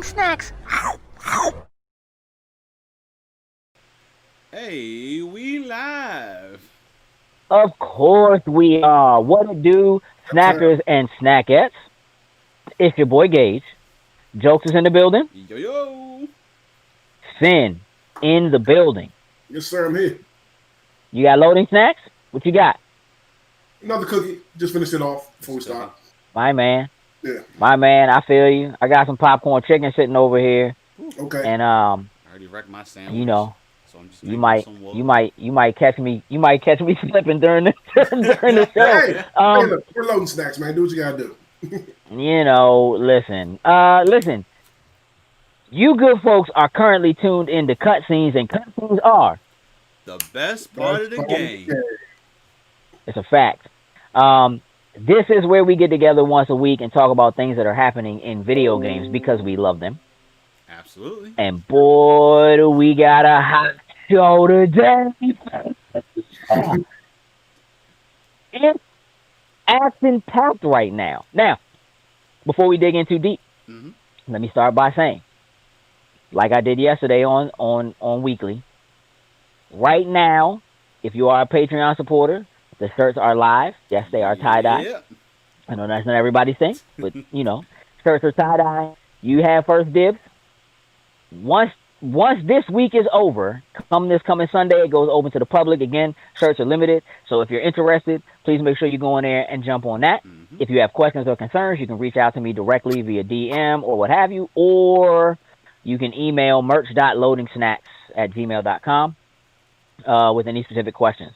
snacks. Hey, we live. Of course we are. What it do, snackers and snackettes? It's your boy Gage. Jokes is in the building. Yo yo. Sin in the building. Yes, sir, I'm here. You got loading snacks? What you got? Another cookie. Just finished it off before we start. My man. Yeah. My man, I feel you. I got some popcorn chicken sitting over here. Okay. And I already wrecked my sandwich. you know, So I'm just you making might some water. you might catch me slipping during the during the show. Hey, look, we're loading snacks, man. Do what you gotta do. Listen. You good folks are currently tuned into cutscenes, and cutscenes are The best part of the game. it's a fact. This is where we get together once a week and talk about things that are happening in video games because we love them. Absolutely. And boy, do we got a hot show today. It's action packed right now. Now, before we dig in too deep, hmm let me start by saying, like I did yesterday on Weekly, right now, if you are a Patreon supporter, the shirts are live. Yes, they are tie-dye. Yeah. I know that's not everybody's thing, but shirts are tie-dye. You have first dibs. Once this week is over, this coming Sunday, it goes open to the public. Again, shirts are limited. So if you're interested, please make sure you go in there and jump on that. Mhm. If you have questions or concerns, you can reach out to me directly via DM or what have you, or you can email merch.loadingsnacks@gmail.com with any specific questions.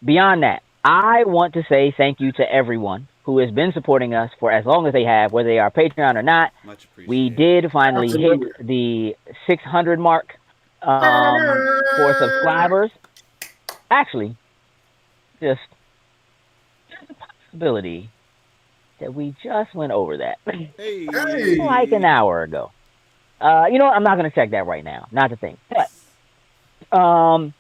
Beyond that, I want to say thank you to everyone who has been supporting us for as long as they have, whether they are Patreon or not. Much appreciated. We did finally Absolutely. hit the 600 mark for subscribers. Actually, just there's a possibility that we just went over that Hey. like an hour ago. You know what? I'm not going to check that right now. Not the thing. But, so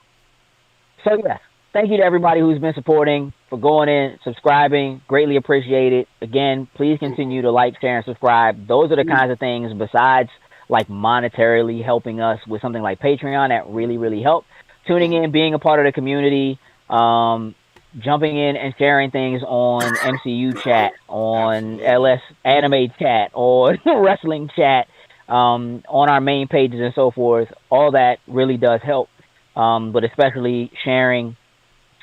yes, thank you to everybody who's been supporting, for going in, subscribing. Greatly appreciate it. Again, please continue to like, share, and subscribe. Those are the kinds of things, besides like monetarily helping us with something like Patreon, that really, really help. Tuning in, being a part of the community, jumping in and sharing things on MCU chat, on LS anime chat, or wrestling chat, on our main pages and so forth. All that really does help. But especially sharing,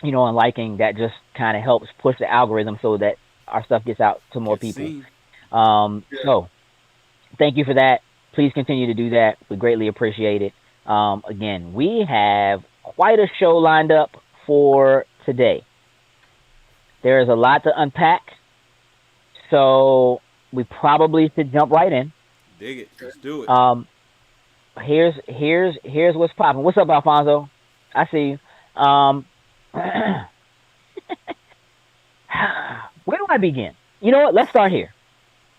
and liking, that just kind of helps push the algorithm so that our stuff gets out to more Good people. scene. So thank you for that. Please continue to do that. We greatly appreciate it. Again, we have quite a show lined up for today. There is a lot to unpack, so we probably should jump right in. Dig it. Let's do it. Here's what's popping. What's up, Alfonso? I see you. Where do I begin? You know what? Let's start here.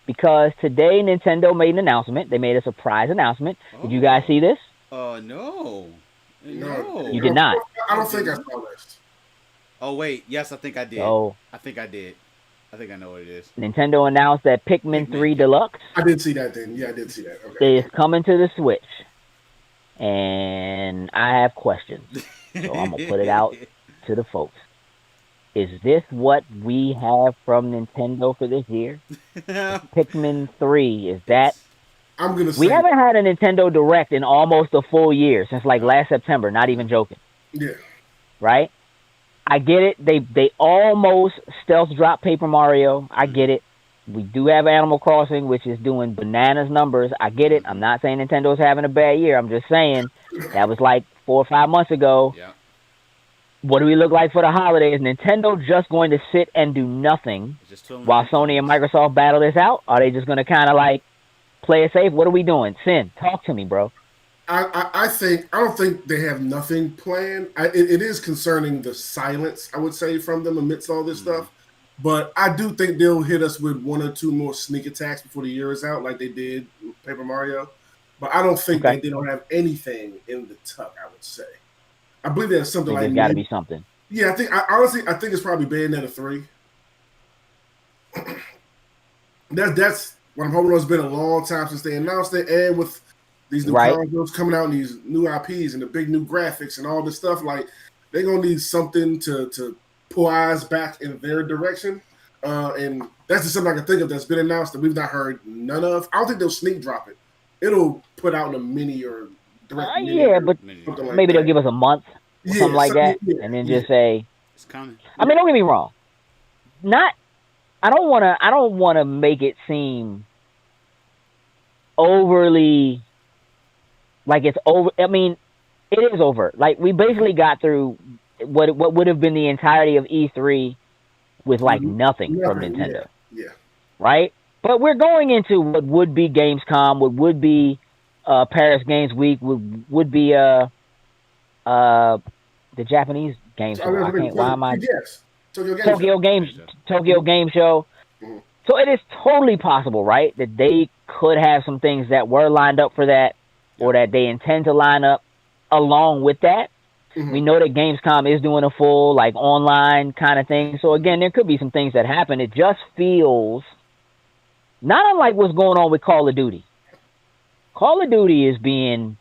Because today Nintendo made an announcement. They made a surprise announcement. Did you guys see this? No. No. You did not. I don't think I saw this. Oh wait, yes, I think I did. So I think I did. I think I know what it is. Nintendo announced that Pikmin 3 Deluxe I did see that then. Yeah, I did see that. Okay. is coming to the Switch. And I have questions. So I'm going to put it out to the folks. Is this what we have from Nintendo for this year? Pikmin 3, is that? I'm gonna say We haven't had a Nintendo Direct in almost a full year, since like last September, not even joking, yeah. right? I get it. They almost stealth drop Paper Mario. I get it. We do have Animal Crossing, which is doing bananas numbers. I get it. I'm not saying Nintendo's having a bad year. I'm just saying that was like 4 or 5 months ago. Yeah. What do we look like for the holidays? Nintendo just going to sit and do nothing Just twiddling while their Sony and thumbs. Microsoft battle this out? Are they just going to kind of like play it safe? What are we doing? Sin, talk to me, bro. I don't think they have nothing planned. It is concerning the silence, I would say, from them amidst all this stuff. But I do think they'll hit us with 1 or 2 more sneak attacks before the year is out, like they did with Paper Mario. But I don't think Okay. that they don't have anything in the tuck, I would say. I believe there's something There's like got to be something. Yeah, I think it's probably Bayonetta 3. That's what I'm hoping it's been a long time since they announced it, and with these new consoles coming out and these new IPs and the big new graphics and all this stuff, like they're gonna need something to pull eyes back in their direction. And that's just something I can think of that's been announced that we've not heard none of. I don't think they'll sneak drop it. It'll put out in a mini or direct. But maybe they'll give us a month or something like that, and then just say it's coming. I mean, don't get me wrong. I don't want to make it seem overly like it's over. I mean, it is over. Like we basically got through what would have been the entirety of E3 with like nothing from Nintendo. Yeah. Right? But we're going into what would be Gamescom, what would be Paris Games Week, would be the Japanese Games Show. Tokyo Game Show. Mm-hmm. So it is totally possible, right, that they could have some things that were lined up for that, or that they intend to line up along with that. Mm-hmm. We know that Gamescom is doing a full like online kind of thing. So again, there could be some things that happen. It just feels not unlike what's going on with Call of Duty. Call of Duty is being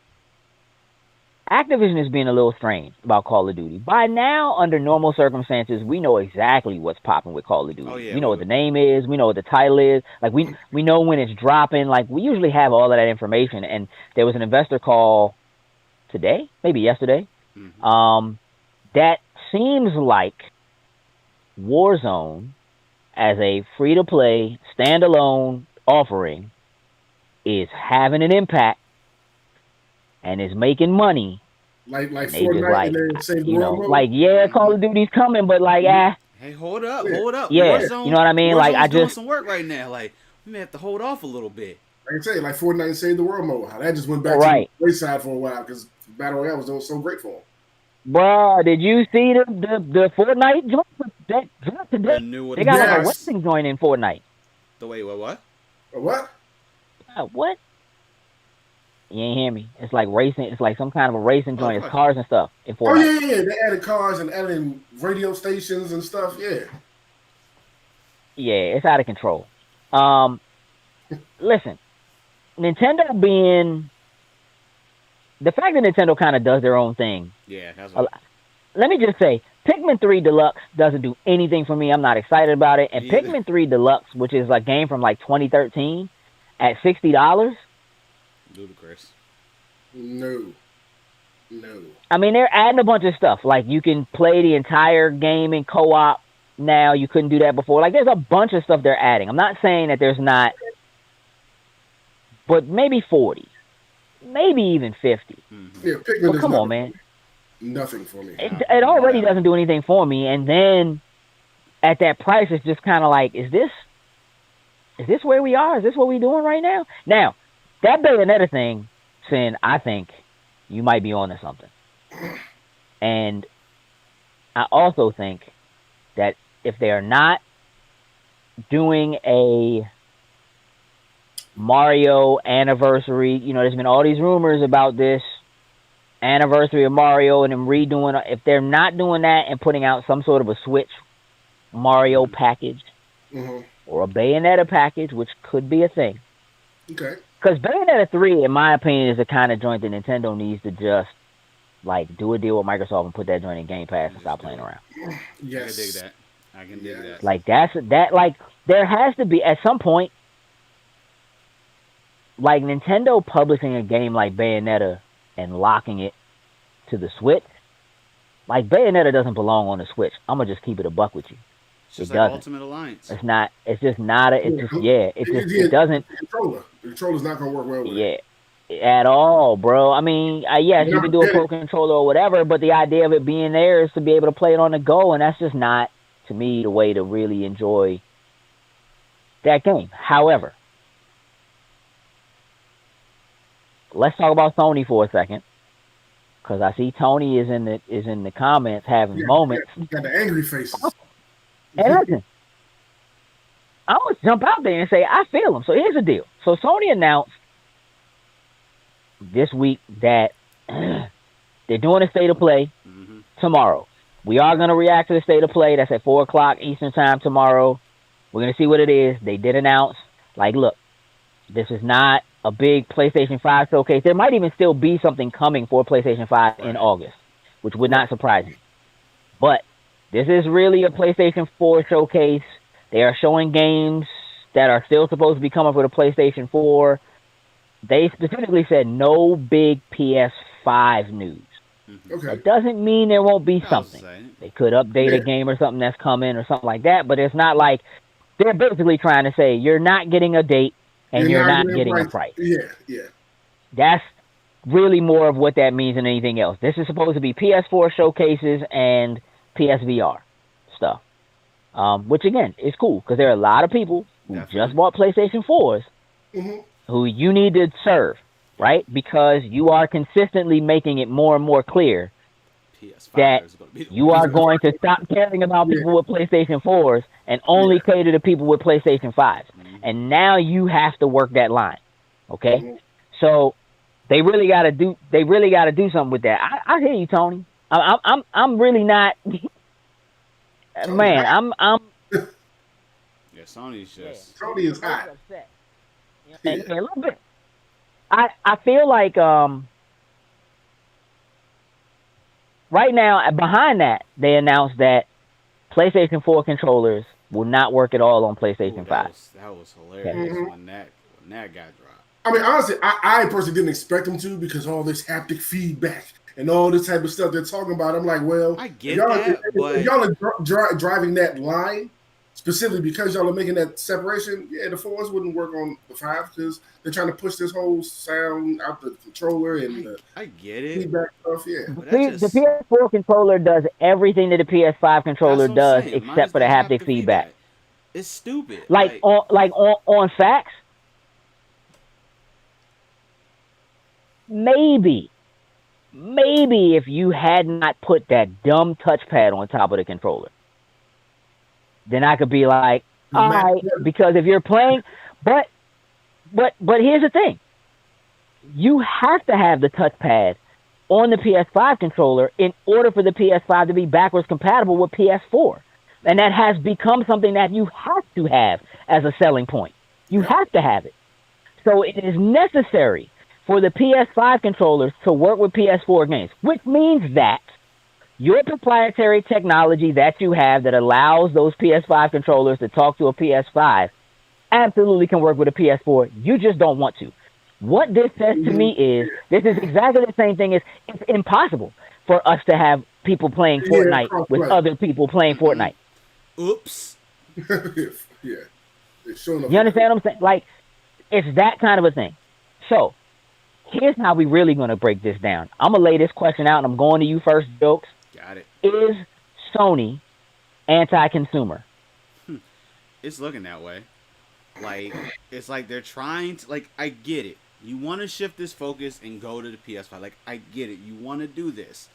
Activision is being a little strange about Call of Duty. By now, under normal circumstances, we know exactly what's popping with Call of Duty. Oh, yeah, we know what the name is. We know what the title is. Like we know when it's dropping. Like we usually have all of that information. And there was an investor call today, maybe yesterday. Mm-hmm. That seems like Warzone as a free-to-play standalone offering is having an impact and is making money. Like Fortnite, Call of Duty's coming, but hey, hold up. Yeah, Warzone, you know what I mean? Warzone's like I doing just some work right now. Like we may have to hold off a little bit. Like I say, like Fortnite and Save the World mode. How that just went back to the wayside for a while because Battle Royale was doing so great for them. Bruh, did you see the Fortnite joint that dropped today? They got like a racing joint in Fortnite. What? What? What? You ain't hear me. It's like racing. It's like some kind of a racing joint. It's cars and stuff in Fortnite. Oh, yeah. They added cars and added radio stations and stuff. Yeah. Yeah, it's out of control. Listen, Nintendo being... The fact that Nintendo kind of does their own thing. Yeah, that's let me just say, Pikmin 3 Deluxe doesn't do anything for me. I'm not excited about it. And Pikmin 3 Deluxe, which is a game from like 2013, at $60... ludicrous. No. I mean, they're adding a bunch of stuff. Like, you can play the entire game in co-op now. You couldn't do that before. Like, there's a bunch of stuff they're adding. I'm not saying that there's not, but maybe 40. Maybe even 50. Mm-hmm. Yeah, Pikmin but come on, man. Nothing for me. It already doesn't do anything for me. And then, at that price, it's just kind of like, is this where we are? Is this what we're doing right now? Now, that Bayonetta thing, Sin, I think you might be onto something. And I also think that if they're not doing a Mario anniversary, there's been all these rumors about this anniversary of Mario and them redoing, if they're not doing that and putting out some sort of a Switch Mario package or a Bayonetta package, which could be a thing. Okay. Because Bayonetta 3, in my opinion, is the kind of joint that Nintendo needs to just, do a deal with Microsoft and put that joint in Game Pass and stop playing around. Yes. I can dig that. Like, there has to be, at some point, like, Nintendo publishing a game like Bayonetta and locking it to the Switch, like, Bayonetta doesn't belong on the Switch. I'm going to just keep it a buck with you. It's just like Ultimate Alliance. It doesn't. The controller's not going to work well with it. At all, bro. I mean, yes, you can do a Pro Controller or whatever, but the idea of it being there is to be able to play it on the go, and that's just not, to me, the way to really enjoy that game. However, let's talk about Sony for a second, because I see Tony is in the comments having moments. Got the angry faces. And listen, I'm going to jump out there and say I feel them. So here's the deal. So Sony announced this week that they're doing a state of play tomorrow. We are going to react to the state of play. That's at 4 o'clock Eastern time tomorrow. We're going to see what it is. They did announce, look, This is not a big PlayStation 5 showcase. There might even still be something coming for PlayStation 5 in August, which would not surprise me. But this is really a PlayStation 4 showcase. They are showing games that are still supposed to be coming for the PlayStation 4. They specifically said no big PS5 news. Okay. That doesn't mean there won't be something. They could update a game or something that's coming or something like that, but it's not like they're basically trying to say you're not getting a date and you're not getting a price. Yeah. That's really more of what that means than anything else. This is supposed to be PS4 showcases and PSVR stuff, which again is cool because there are a lot of people who just bought PlayStation 4s who you need to serve, right? Because you are consistently making it more and more clear that you are going to stop caring about people with PlayStation 4s and only cater to people with PlayStation 5s. And now you have to work that line. Okay? So they really got to do something with that. I hear you, Tony. I'm really not man, I'm Sony's just Tony is hot. Upset. A little bit. I feel like right now behind that they announced that PlayStation 4 controllers will not work at all on PlayStation 5. That was hilarious when that got dropped. I mean, honestly, I personally didn't expect them to because all this haptic feedback and all this type of stuff they're talking about. I'm like, well, I get that, but if y'all are driving that line specifically because y'all are making that separation, the 4s wouldn't work on the 5 because they're trying to push this whole sound out the controller and I get it. Feedback stuff. The PS4 controller does everything that the PS5 controller does except for the haptic feedback. It's stupid. Like on facts, maybe if you had not put that dumb touchpad on top of the controller, then I could be like, all right, because if you're playing, but here's the thing. You have to have the touchpad on the PS5 controller in order for the PS5 to be backwards compatible with PS4. And that has become something that you have to have as a selling point. You have to have it. So it is necessary for the PS5 controllers to work with PS4 games, which means that your proprietary technology that you have that allows those PS5 controllers to talk to a PS5 absolutely can work with a PS4. You just don't want to. What this says to me is this is exactly the same thing as it's impossible for us to have people playing Fortnite with other people playing Fortnite. Oops. You understand what I'm saying? Like, it's that kind of a thing. So, here's how we really going to break this down. I'm going to lay this question out, and I'm going to you first, Jokes. Got it. Is Sony anti-consumer? It's looking that way. Like, it's like they're trying to, like, I get it. You want to shift this focus and go to the PS5. Like, I get it. You want to do this.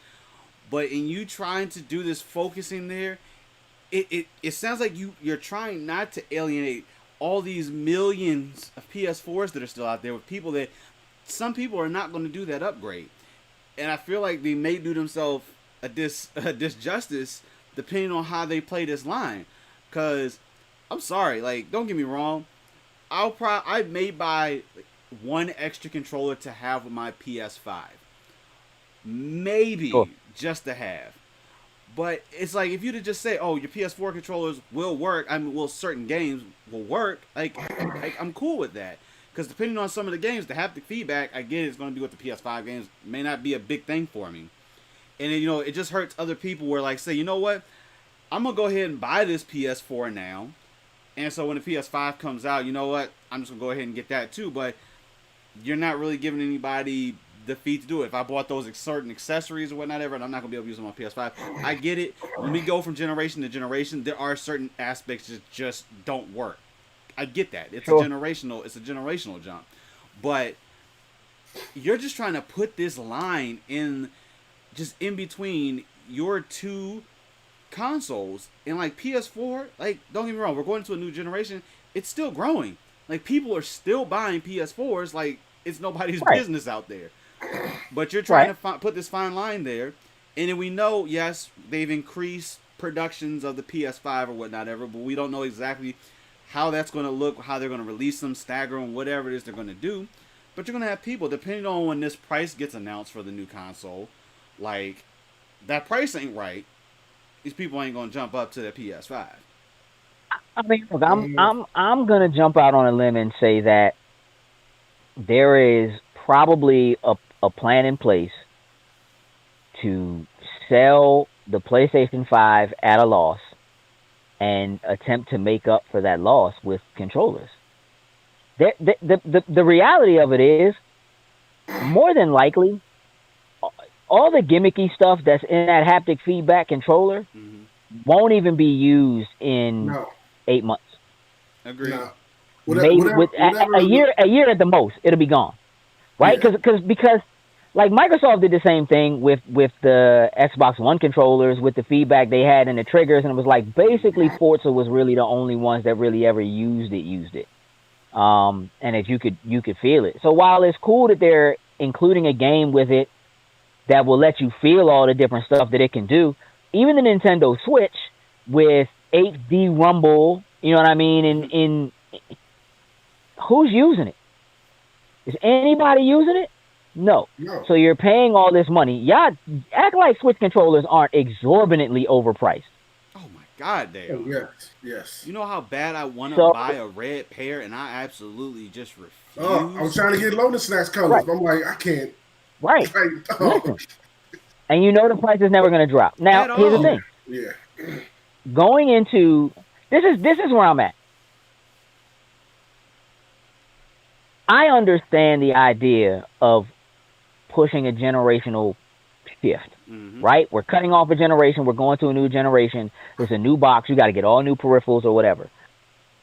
But in you trying to do this focusing there, it sounds like you're trying not to alienate all these millions of PS4s that are still out there with people that some people are not going to do that upgrade. And I feel like they may do themselves a disjustice depending on how they play this line. Because, I'm sorry, like, don't get me wrong. I may buy one extra controller to have with my PS5. Maybe just to have. But it's like, if you to just say, oh, your PS4 controllers will work, certain games will work, like I'm cool with that. Because depending on some of the games, the haptic feedback, I get it's going to be with the PS5 games, may not be a big thing for me. And then, it just hurts other people where, like, say, you know what? I'm going to go ahead and buy this PS4 now. And so when the PS5 comes out, you know what? I'm just going to go ahead and get that too. But you're not really giving anybody the fee to do it. If I bought those certain accessories or whatnot, and I'm not going to be able to use them on PS5. I get it. When we go from generation to generation, there are certain aspects that just don't work. I get that. It's a generational jump. But you're just trying to put this line in between your two consoles. And like PS4, like, don't get me wrong, we're going into a new generation. It's still growing. Like, people are still buying PS4s like it's nobody's business out there. But you're trying to put this fine line there. And then we know, yes, they've increased productions of the PS5 or whatnot ever, but we don't know exactly how that's going to look, how they're going to release them, stagger them, whatever it is they're going to do. But you're going to have people, depending on when this price gets announced for the new console, like, that price ain't right. These people ain't going to jump up to the PS5. I mean, look, I'm gonna jump out on a limb and say that there is probably a plan in place to sell the PlayStation 5 at a loss and attempt to make up for that loss with controllers. The reality of it is, more than likely, all the gimmicky stuff that's in that haptic feedback controller won't even be used in 8 months. Agreed. No. Maybe a year at the most, it'll be gone, right? Because like Microsoft did the same thing with the Xbox One controllers, with the feedback they had and the triggers, and it was like basically Forza was really the only ones that really ever used it, and that you could feel it. So while it's cool that they're including a game with it that will let you feel all the different stuff that it can do, even the Nintendo Switch with HD Rumble, you know what I mean? In who's using it? Is anybody using it? No. So you're paying all this money. Y'all act like Switch controllers aren't exorbitantly overpriced. Oh my God, they are. Yes. You know how bad I want to buy a red pair, and I absolutely just refuse. I'm trying to get Lotus Snacks colors, but I'm like, I can't. Right. Listen. And you know the price is never going to drop. Now, here's the thing. Yeah. Going into this is where I'm at. I understand the idea of pushing a generational shift, right? We're cutting off a generation. We're going to a new generation. There's a new box. You got to get all new peripherals or whatever.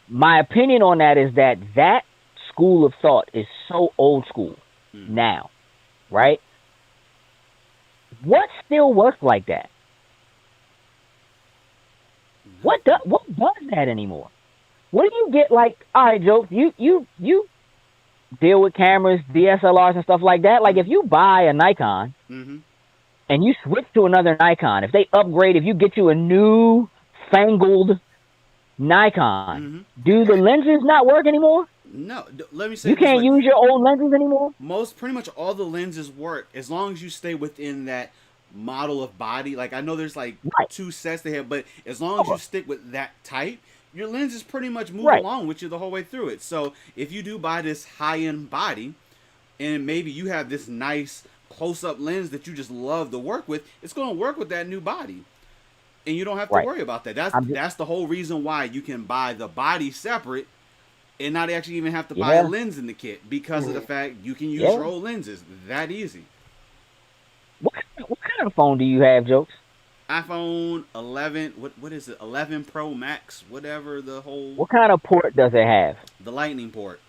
My opinion on that is that school of thought is so old school now, right? What still works like that? What does that anymore? What do you get like? All right, Joe, you deal with cameras, DSLRs, and stuff like that. Like if you buy a Nikon and you switch to another Nikon, if they upgrade, if you get you a new fangled Nikon, do the lenses not work anymore? No, let me say you can't use your old lenses anymore. Pretty much all the lenses work as long as you stay within that model of body. Like I know there's like 2 sets they have, but as long as you stick with that type, your lenses pretty much move along with you the whole way through it. So if you do buy this high-end body, and maybe you have this nice close-up lens that you just love to work with, it's going to work with that new body. And you don't have to worry about that. That's the whole reason why you can buy the body separate and not actually even have to buy a lens in the kit, because of the fact you can use your old lenses. That easy. What kind of phone do you have, Jokes? iPhone 11, what is it? 11 Pro Max, whatever the whole... What kind of port does it have? The Lightning port.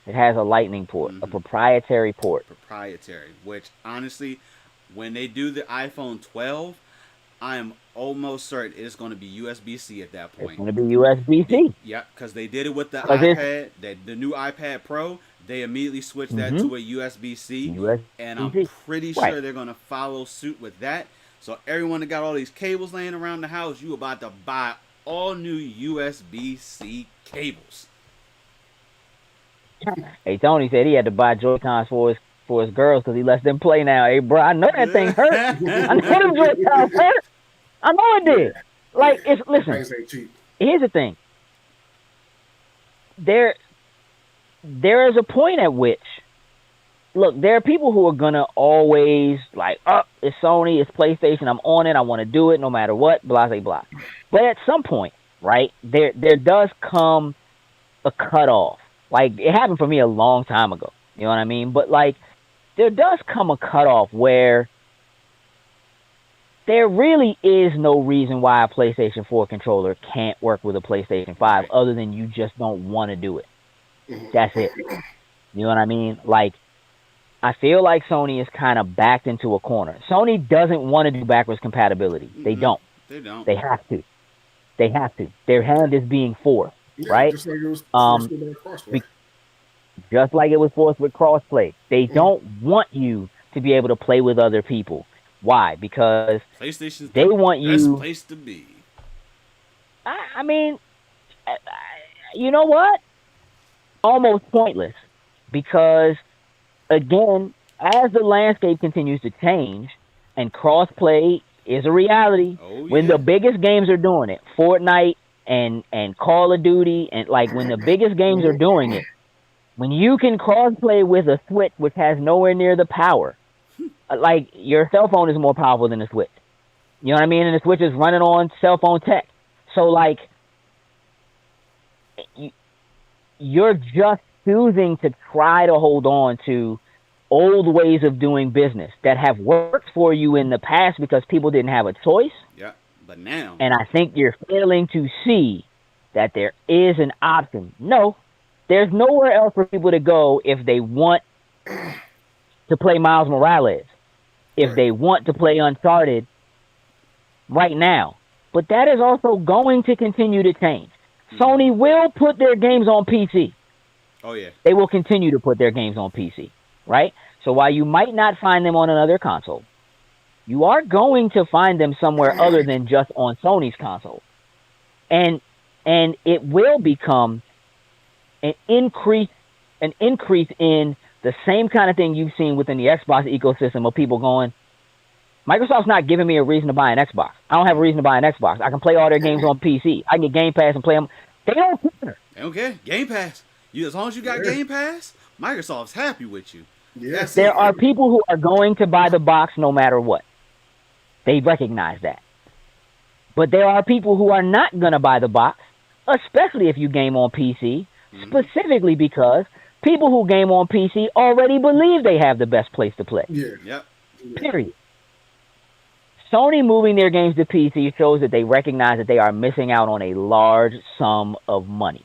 It has a Lightning port, a proprietary port. Proprietary, which honestly, when they do the iPhone 12, I am almost certain it's going to be USB-C at that point. It's going to be USB-C. Yeah, because they did it with the iPad, the new iPad Pro. They immediately switched that to a USB-C, and I'm pretty sure they're going to follow suit with that. So everyone that got all these cables laying around the house, you about to buy all new USB-C cables. Hey, Tony said he had to buy Joy-Cons for his girls because he lets them play now. Hey, bro, I know that thing hurt. I know them Joy-Cons hurt. I know it did. Like, listen, here's the thing. There is a point at which, look, there are people who are going to always, like, it's Sony, it's PlayStation, I'm on it, I want to do it no matter what, blah, blah, blah. But at some point, right, there does come a cutoff. Like, it happened for me a long time ago, you know what I mean? But, like, there does come a cutoff where there really is no reason why a PlayStation 4 controller can't work with a PlayStation 5 other than you just don't want to do it. That's it. You know what I mean? Like, I feel like Sony is kind of backed into a corner. Sony doesn't want to do backwards compatibility. They don't. They don't. They have to. They have to. Their hand is being forced, right? Just like it was forced with crossplay. Just like it was forced with crossplay. They don't want you to be able to play with other people. Why? Because PlayStation's they want you. Best place to be. I mean, you know what? Almost pointless because, again, as the landscape continues to change and crossplay is a reality, Oh when yeah. the biggest games are doing it, Fortnite and Call of Duty, and like when the biggest games are doing it, when you can crossplay with a Switch which has nowhere near the power, like your cell phone is more powerful than the Switch. You know what I mean? And the Switch is running on cell phone tech. So like you're just choosing to try to hold on to old ways of doing business that have worked for you in the past because people didn't have a choice. Yeah. But now. And I think you're failing to see that there is an option. No, there's nowhere else for people to go if they want to play Miles Morales, if they want to play Uncharted right now. But that is also going to continue to change. Sony will put their games on PC. Oh yeah. They will continue to put their games on PC, right? So while you might not find them on another console, you are going to find them somewhere other than just on Sony's console. And it will become an increase in the same kind of thing you've seen within the Xbox ecosystem of people going, Microsoft's not giving me a reason to buy an Xbox. I don't have a reason to buy an Xbox. I can play all their games on PC. I can get Game Pass and play them. They don't care. They don't care. Game Pass. As long as you got Game Pass, Microsoft's happy with you. Yes. There are people who are going to buy the box no matter what. They recognize that. But there are people who are not going to buy the box, especially if you game on PC, specifically because people who game on PC already believe they have the best place to play. Yeah. Yep. Period. Sony moving their games to PC shows that they recognize that they are missing out on a large sum of money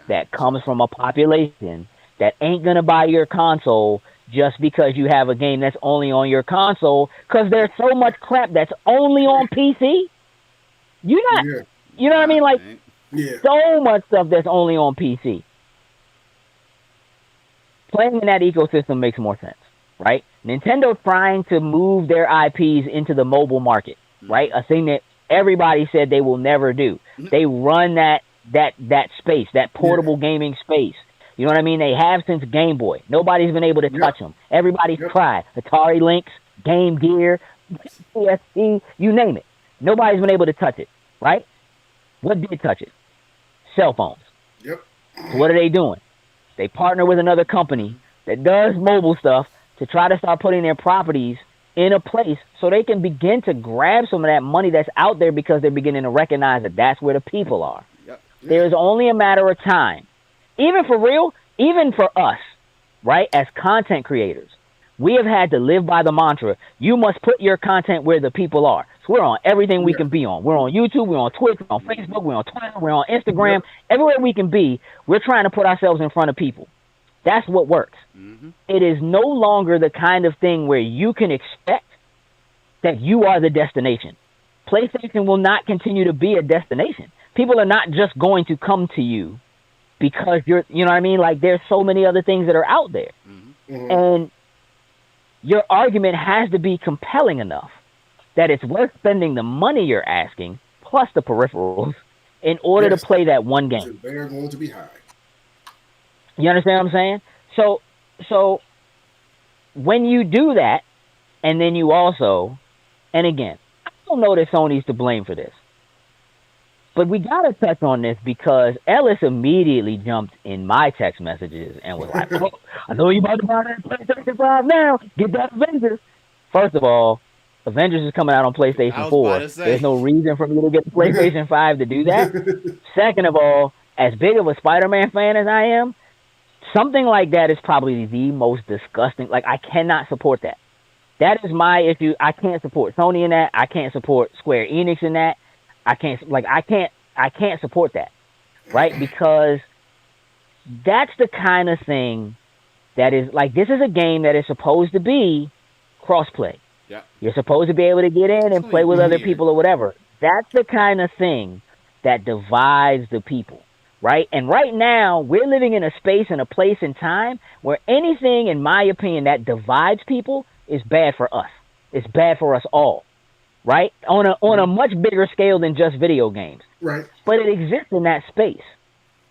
that comes from a population that ain't going to buy your console just because you have a game that's only on your console, because there's so much crap that's only on PC. You know what I mean? Like, so much stuff that's only on PC. Playing in that ecosystem makes more sense, right? Nintendo trying to move their IPs into the mobile market, right? A thing that everybody said they will never do. They run that space, that portable gaming space. You know what I mean? They have since Game Boy. Nobody's been able to touch them. Everybody's tried. Atari Lynx, Game Gear, PSP, you name it. Nobody's been able to touch it, right? What did touch it? Cell phones. Yep. So what are they doing? They partner with another company that does mobile stuff to try to start putting their properties in a place so they can begin to grab some of that money that's out there because they're beginning to recognize that that's where the people are. Yep. There's only a matter of time. Even for real, even for us, right, as content creators, we have had to live by the mantra, you must put your content where the people are. So we're on everything we can be on. We're on YouTube, we're on Twitch, we're on Facebook, we're on Twitter, we're on Instagram. Everywhere we can be, we're trying to put ourselves in front of people. That's what works. It is no longer the kind of thing where you can expect that you are the destination. PlayStation will not continue to be a destination. People are not just going to come to you because you know what I mean? Like, there's so many other things that are out there. And your argument has to be compelling enough that it's worth spending the money you're asking, plus the peripherals, in order to play that one game. They're going to be high. You understand what I'm saying? So when you do that, and then you also, and again, I don't know that Sony's to blame for this, but we got to touch on this because Ellis immediately jumped in my text messages and was like, oh, I know you about to buy that PlayStation 5 now. Get that Avengers. First of all, Avengers is coming out on PlayStation 4. There's no reason for me to get the PlayStation 5 to do that. Second of all, as big of a Spider-Man fan as I am, something like that is probably the most disgusting. Like, I cannot support that. That is my issue. I can't support Sony in that. I can't support Square Enix in that. I can't support that, right? Because that's the kind of thing that is, like, this is a game that is supposed to be crossplay. Yeah. You're supposed to be able to get in and play with other people or whatever. That's the kind of thing that divides the people, right? And right now, we're living in a space and a place and time where anything, in my opinion, that divides people is bad for us. It's bad for us all. Right? On a much bigger scale than just video games. Right. But it exists in that space.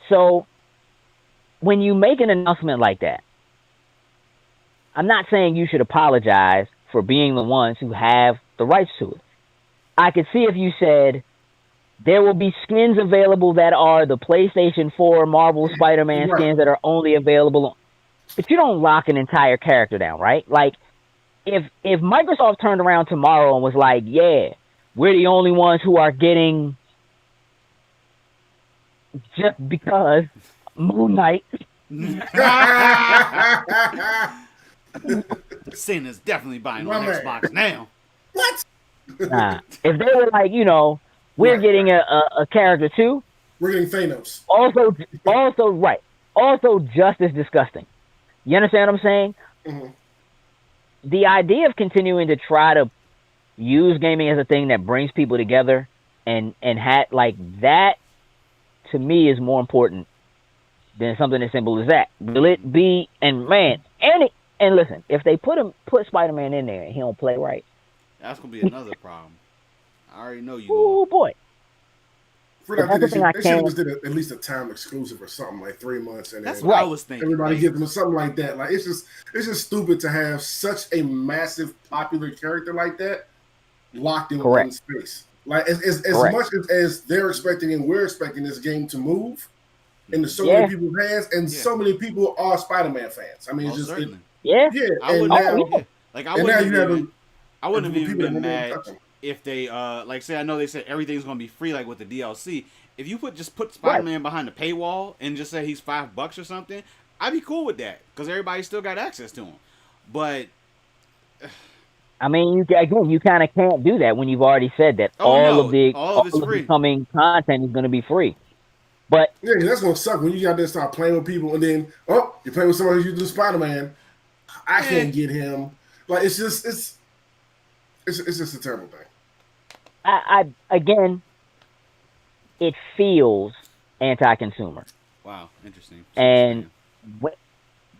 So when you make an announcement like that, I'm not saying you should apologize for being the ones who have the rights to it. I could see if you said there will be skins available that are the PlayStation 4 Marvel Spider-Man Right. skins that are only available. But you don't lock an entire character down, right? Like, if Microsoft turned around tomorrow and was like, yeah, we're the only ones who are getting just because Moon Knight. Sin is definitely buying My on man. Xbox now. What? Nah. If they were like, we're Right. getting a character too, We're getting Thanos. also right. Also just as disgusting. You understand what I'm saying? Mhm. The idea of continuing to try to use gaming as a thing that brings people together and had like that, to me, is more important than something as simple as that. Will it be? And man, and listen, if they put Spider-Man in there and he don't play right, That's gonna be another problem. I already know you. oh boy. Fred, I That's the think thing I they should have can't- just did at least a time exclusive or something like 3 months, and That's then what I was thinking. everybody Like, gives them something like that. Like it's just stupid to have such a massive popular character like that locked in Correct. one space. Like as Correct. much as they're expecting and we're expecting this game to move into so Yeah. many people's hands, and Yeah. so many people are Spider-Man fans. I mean, it's most just certainly. Yeah. I and wouldn't. now, Yeah. Like I and now wouldn't you have have even. I wouldn't have even people that been won't mad touch them. if they like say I know they said everything's gonna be free like with the DLC. If you put Spider-Man behind the paywall and just say he's $5 or something, I'd be cool with that because everybody still got access to him. But I mean, you kind of can't do that when you've already said that Oh, all no. of the All of it's free. the coming content is going to be free. But Yeah, that's gonna suck when you got to start playing with people, and then you're playing with somebody who's using Spider-Man. I can't get him. Like it's just a terrible thing. I again, it feels anti-consumer. wow, interesting. And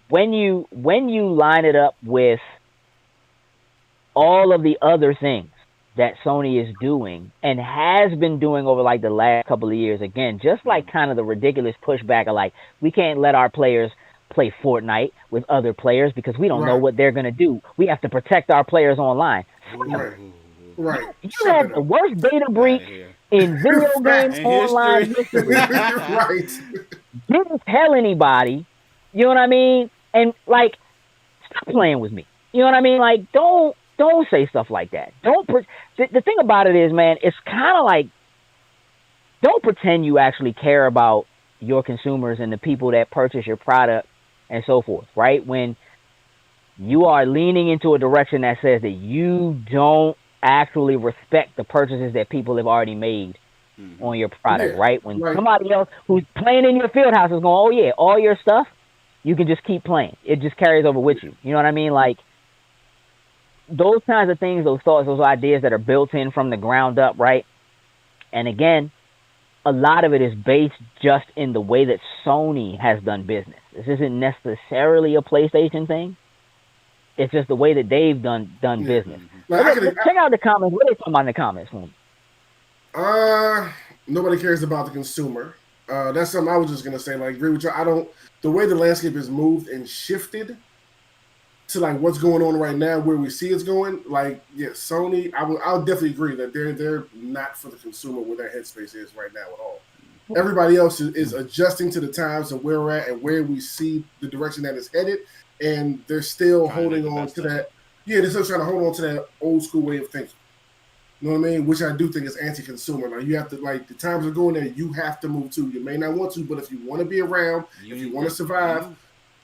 when you line it up with all of the other things that Sony is doing and has been doing over like the last couple of years, again, just like kind of the ridiculous pushback of like, we can't let our players play Fortnite with other players because we don't know Right. what they're going to do. We have to protect our players online. Right. You had the worst data breach in video game In online history. history. Right. Didn't tell anybody. You know what I mean? And like, stop playing with me. You know what I mean? Like, don't say stuff like that. The thing about it is, man, it's kind of like, don't pretend you actually care about your consumers and the people that purchase your product and so forth, right? When you are leaning into a direction that says that you don't actually respect the purchases that people have already made on your product, Yeah, right? When right. somebody else who's playing in your field house is going, oh yeah, all your stuff, you can just keep playing. It just carries over with you. You know what I mean? Like, those kinds of things, those thoughts, those ideas that are built in from the ground up, right? And again, a lot of it is based just in the way that Sony has done business. This isn't necessarily a PlayStation thing. It's just the way that they've done business. Like, Check out the comments. What are they talking about in the comments? Nobody cares about the consumer. That's something I was just gonna say. Like, agree with you. The way the landscape has moved and shifted to like what's going on right now, where we see it's going. Like, yeah, Sony. I'll definitely agree that they're not for the consumer where their headspace is right now at all. Everybody else is adjusting to the times and where we're at and where we see the direction that it's headed, and they're still holding on to that. Yeah, they're still trying to hold on to that old school way of thinking. You know what I mean? Which I do think is anti-consumer. Like, you have to, like, the times are going there, you have to move too. You may not want to, but if you want to be around, if you want to survive,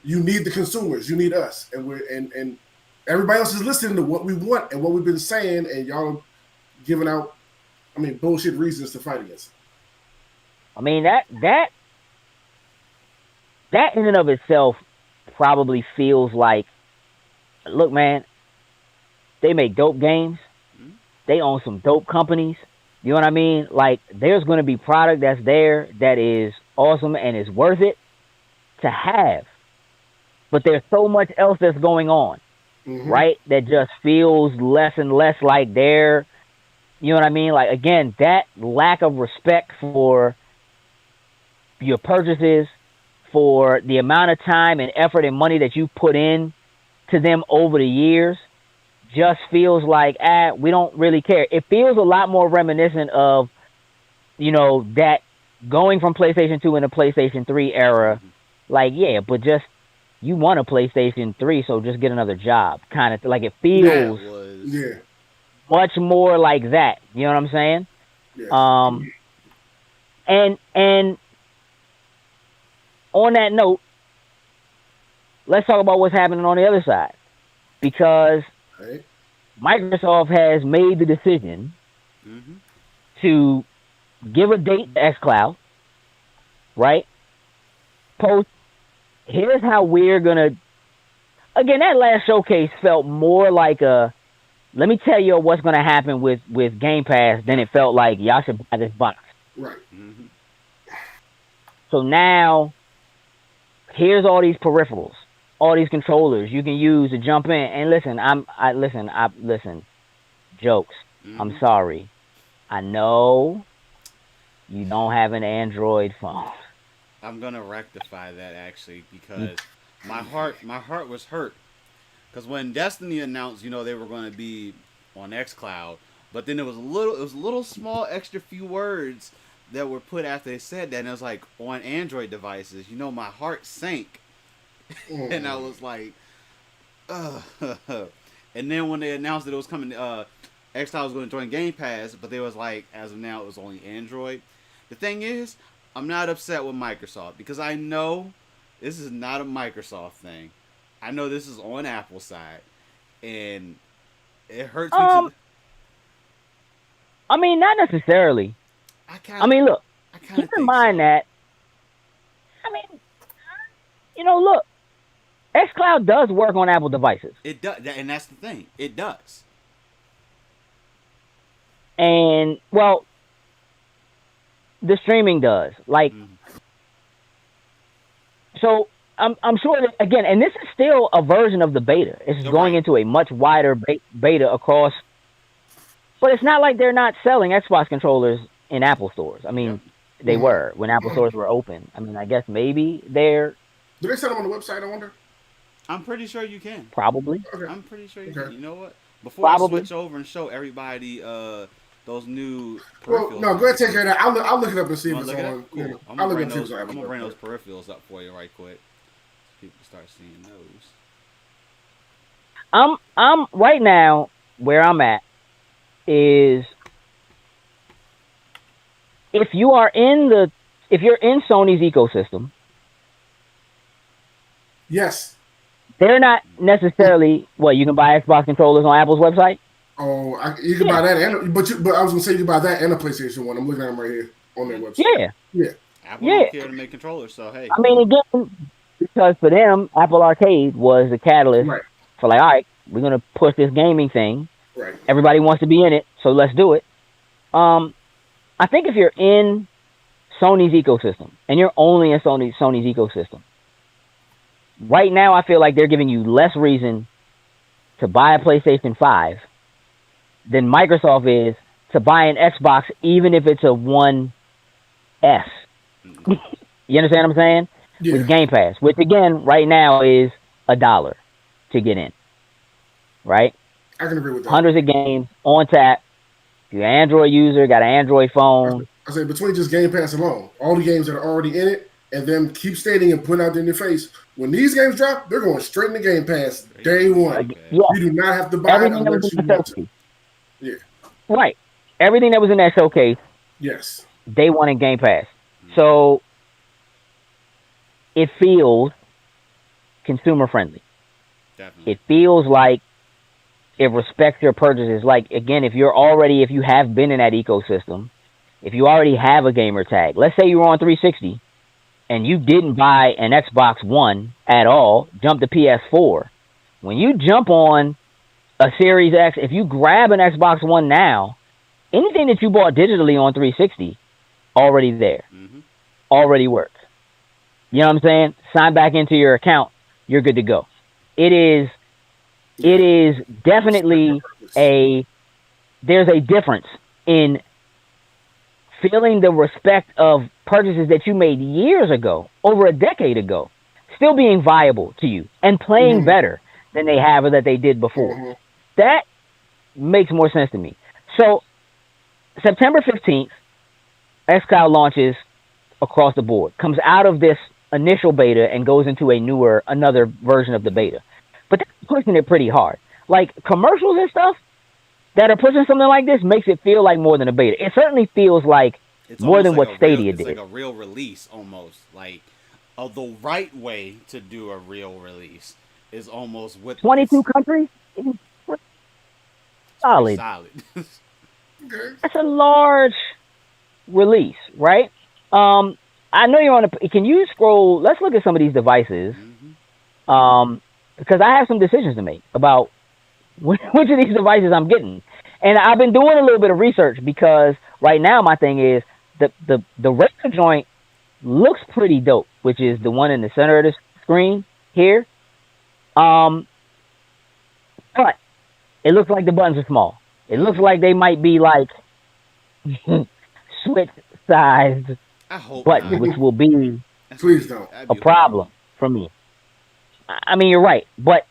you need the consumers. You need us, and everybody else is listening to what we want and what we've been saying, and y'all are giving out, bullshit reasons to fight against. I mean, that in and of itself probably feels like, look, man, they make dope games. They own some dope companies. You know what I mean? Like, there's going to be product that's there that is awesome and is worth it to have. But there's so much else that's going on, right? That just feels less and less like they're, you know what I mean? Like, again, that lack of respect for your purchases, for the amount of time and effort and money that you put in to them over the years, just feels like, we don't really care. It feels a lot more reminiscent of, that going from PlayStation 2 into PlayStation 3 era. Like, yeah, but just, you want a PlayStation 3, so just get another job. Kind of, like, it feels Yeah. much more like that. You know what I'm saying? Yeah. And on that note, let's talk about what's happening on the other side. Because Right. Microsoft has made the decision to give a date to xCloud, right? Post, here's how we're going to... Again, that last showcase felt more like a, let me tell you what's going to happen with Game Pass, than it felt like y'all should buy this box. Right. So now, here's all these peripherals, all these controllers you can use to jump in. And listen, listen, jokes. I'm sorry. I know you don't have an Android phone. I'm gonna rectify that actually, because my heart was hurt, because when Destiny announced, they were going to be on xCloud, but then it was a little small extra few words that were put after they said that, and it was like, on Android devices. My heart sank, and I was like, ugh. And then when they announced that it was coming, xCloud was going to join Game Pass, but they was like, as of now, it was only Android. The thing is, I'm not upset with Microsoft, because I know this is not a Microsoft thing. I know this is on Apple's side, and it hurts me. I mean, not necessarily. Look, keep in mind that, look, xCloud does work on Apple devices. It does, and that's the thing. It does. And, well, the streaming does. Like, so I'm sure that, again, and this is still a version of the beta. It's going into a much wider beta across, but it's not like they're not selling Xbox controllers in Apple stores. I mean, they were when Apple stores were open. I mean, I guess maybe they're... Do they sell them on the website, I wonder? I'm pretty sure you can. Probably. Okay. I'm pretty sure you can. You know what? Before I Probably. switch over and show everybody those new peripherals. Well, no, go ahead, take care of that. I'll look it up and see if it's on. Cool. I'm I'll gonna look bring up those. I'm gonna bring those peripherals up for you right quick. So people start seeing those. I'm right now where I'm at is, if you're in Sony's ecosystem, yes, they're not necessarily you can buy Xbox controllers on Apple's website. Oh, you can buy that, but I was gonna say you can buy that and a PlayStation 1. I'm looking at them right here on their website. Yeah. Apple don't care to make controllers, so hey. I mean, again, because for them, Apple Arcade was the catalyst for like, all right, we're gonna push this gaming thing. Right. Everybody wants to be in it, so let's do it. I think if you're in Sony's ecosystem and you're only in Sony's ecosystem, right now I feel like they're giving you less reason to buy a PlayStation 5 than Microsoft is to buy an Xbox, even if it's a 1S. You understand what I'm saying? Yeah. With Game Pass, which again, right now is $1 to get in. Right? I can agree with that. Hundreds of games on tap. If you're an Android user, got an Android phone. I say between just Game Pass alone, all the games that are already in it, and them keep stating and putting out in your face, when these games drop, they're going straight into Game Pass day one. Yeah. You do not have to buy it unless you want to. Yeah. Right. Everything that was in that showcase, yes, day one in Game Pass. So it feels consumer friendly. Definitely. It feels like it respects your purchases. Like, again, if you have been in that ecosystem, if you already have a gamer tag, let's say you were on 360 and you didn't buy an Xbox One at all, jump to PS4. When you jump on a Series X, if you grab an Xbox One now, anything that you bought digitally on 360, already there. Already works. You know what I'm saying? Sign back into your account, you're good to go. It is definitely there's a difference in feeling the respect of purchases that you made years ago, over a decade ago, still being viable to you and playing better than they have or that they did before. That makes more sense to me. So September 15th, xCloud launches across the board, comes out of this initial beta and goes into another version of the beta. But that's pushing it pretty hard. Like commercials and stuff that are pushing something like this makes it feel like more than a beta. It certainly feels like It's more than almost what Stadia It's did. like a real release almost. Like the right way to do a real release is almost with 22 countries? Solid. solid. Okay. That's a large release, right? I know you're on a. Can you scroll? Let's look at some of these devices. Because I have some decisions to make about which of these devices I'm getting. And I've been doing a little bit of research because right now my thing is the Razer joint looks pretty dope, which is the one in the center of the screen here. But it looks like the buttons are small. It looks like they might be like Switch-sized I hope buttons, not. which will be Please don't. a problem for me. I mean, you're right, but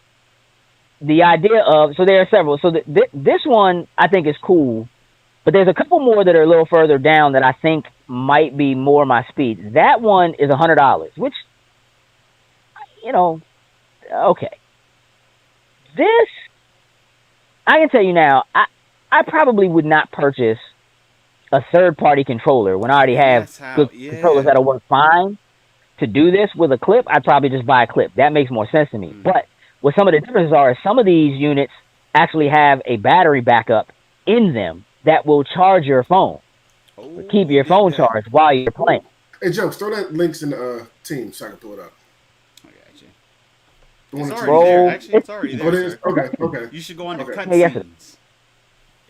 the idea of there are several. So this one I think is cool, but there's a couple more that are a little further down that I think might be more my speed. That one is $100, which okay. This I can tell you now. I probably would not purchase a third-party controller when I already have good controllers that'll work fine. To do this with a clip, I'd probably just buy a clip. That makes more sense to me. But what some of the differences are is some of these units actually have a battery backup in them that will charge your phone. Keep your phone charged while you're playing. Hey, Jokes, throw that links in the team so I can pull it up. I got you. The one It's that already you- there. Actually, it's already there. Oh, it is? Sir. Okay. You should go on the Okay. cutscenes. Yes, sir.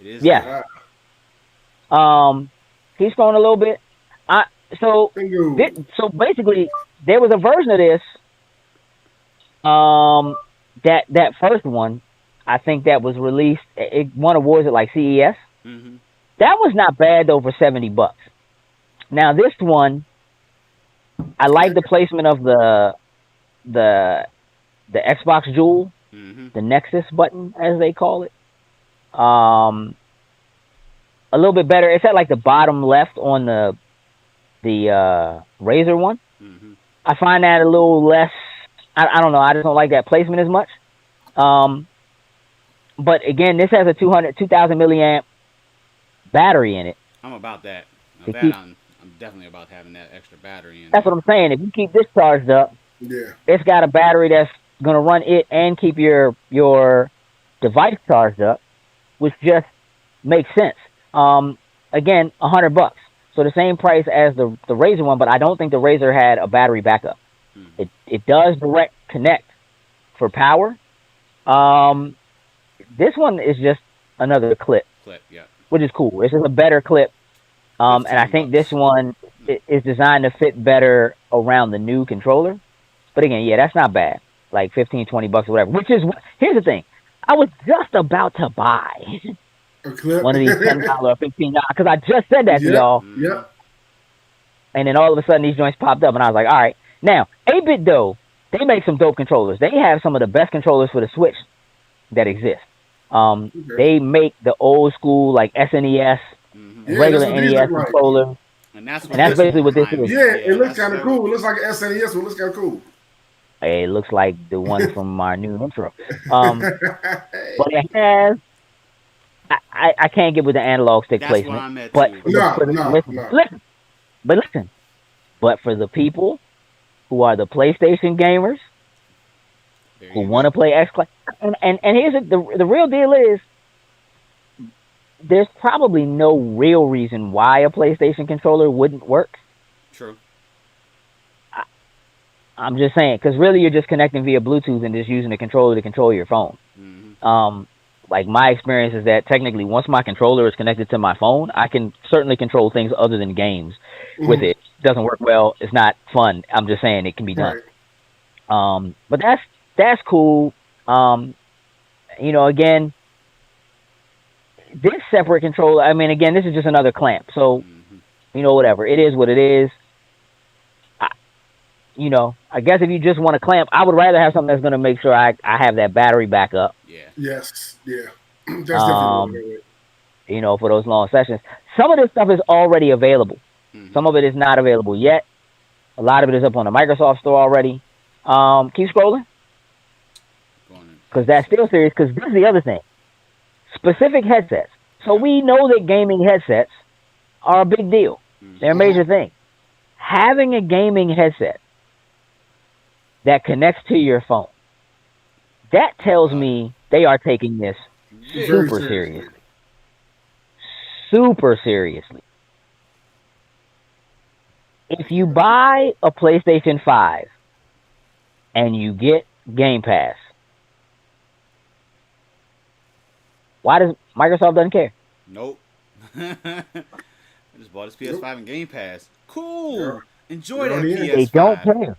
It is. Yeah. Ah, He's going a little bit. So bingo. so basically, there was a version of this. That first one, I think that was released. It won awards at like CES. Mm-hmm. That was not bad though for $70. Now this one, I like the placement of the Xbox Jewel, the Nexus button as they call it. A little bit better. It's at like the bottom left on the Razer one. Mm-hmm. I find that a little less. I don't know. I just don't like that placement as much. But again, this has a 2,000 milliamp battery in it. I'm about that. To Now keep- that I'm definitely about having that extra battery in. That's what I'm saying. If you keep this charged up, Yeah. it's got a battery that's gonna run it and keep your device charged up, which just makes sense. Again, $100. So the same price as the Razer one, but I don't think the Razer had a battery backup. It does direct connect for power. This one is just another clip, Yeah. which is cool. It's just a better clip. And I think this one is designed to fit better around the new controller. But again, yeah, that's not bad. Like $15-$20 or whatever. Which is here's the thing. I was just about to buy A clip. one of these $10 or $15 because I just said that to Yep. y'all. Yep. And then all of a sudden these joints popped up and I was like, all right. Now, 8-Bit though, they make some dope controllers. They have some of the best controllers for the Switch that exist. They make the old school like SNES, Yeah, regular that's what these NES look like. controller. And that's basically what this is. Yeah, it looks that's kind of so- cool. It looks like an SNES, but it looks kind of cool. It looks like the one from our new intro. But it has. I can't get with the analog stick That's where placement. I'm at But too. listen. But for the people who are the PlayStation gamers There who you want to play XCloud, and here's the real deal is there's probably no real reason why a PlayStation controller wouldn't work. True. I'm just saying, because really you're just connecting via Bluetooth and just using the controller to control your phone. Like my experience is that technically once my controller is connected to my phone, I can certainly control things other than games with it. Doesn't work well. It's not fun. I'm just saying it can be done. Right. But that's cool. Again, this separate controller, I mean, again, this is just another clamp. So Whatever. It is what it is. I, I guess if you just want to clamp, I would rather have something that's going to make sure I have that battery backup. Yeah. Yes, yeah, that's definitely what Um, it is. for those long sessions. Some of this stuff is already available. Mm-hmm. Some of it is not available yet. A lot of it is up on the Microsoft store already. Keep scrolling Going in because that's still headset. serious. Because this is the other thing: specific headsets. So Yeah. we know that gaming headsets are a big deal. They're a Mm-hmm. major thing. Having a gaming headset that connects to your phone, that tells me they are taking this Very Very super seriously. seriously. seriously. Super seriously. If you buy a PlayStation 5 and you get Game Pass, why does Microsoft doesn't care? Nope. I just bought his Yep. PS5 and Game Pass. Yeah. Cool. Enjoy You're that already in. They don't PS5. care.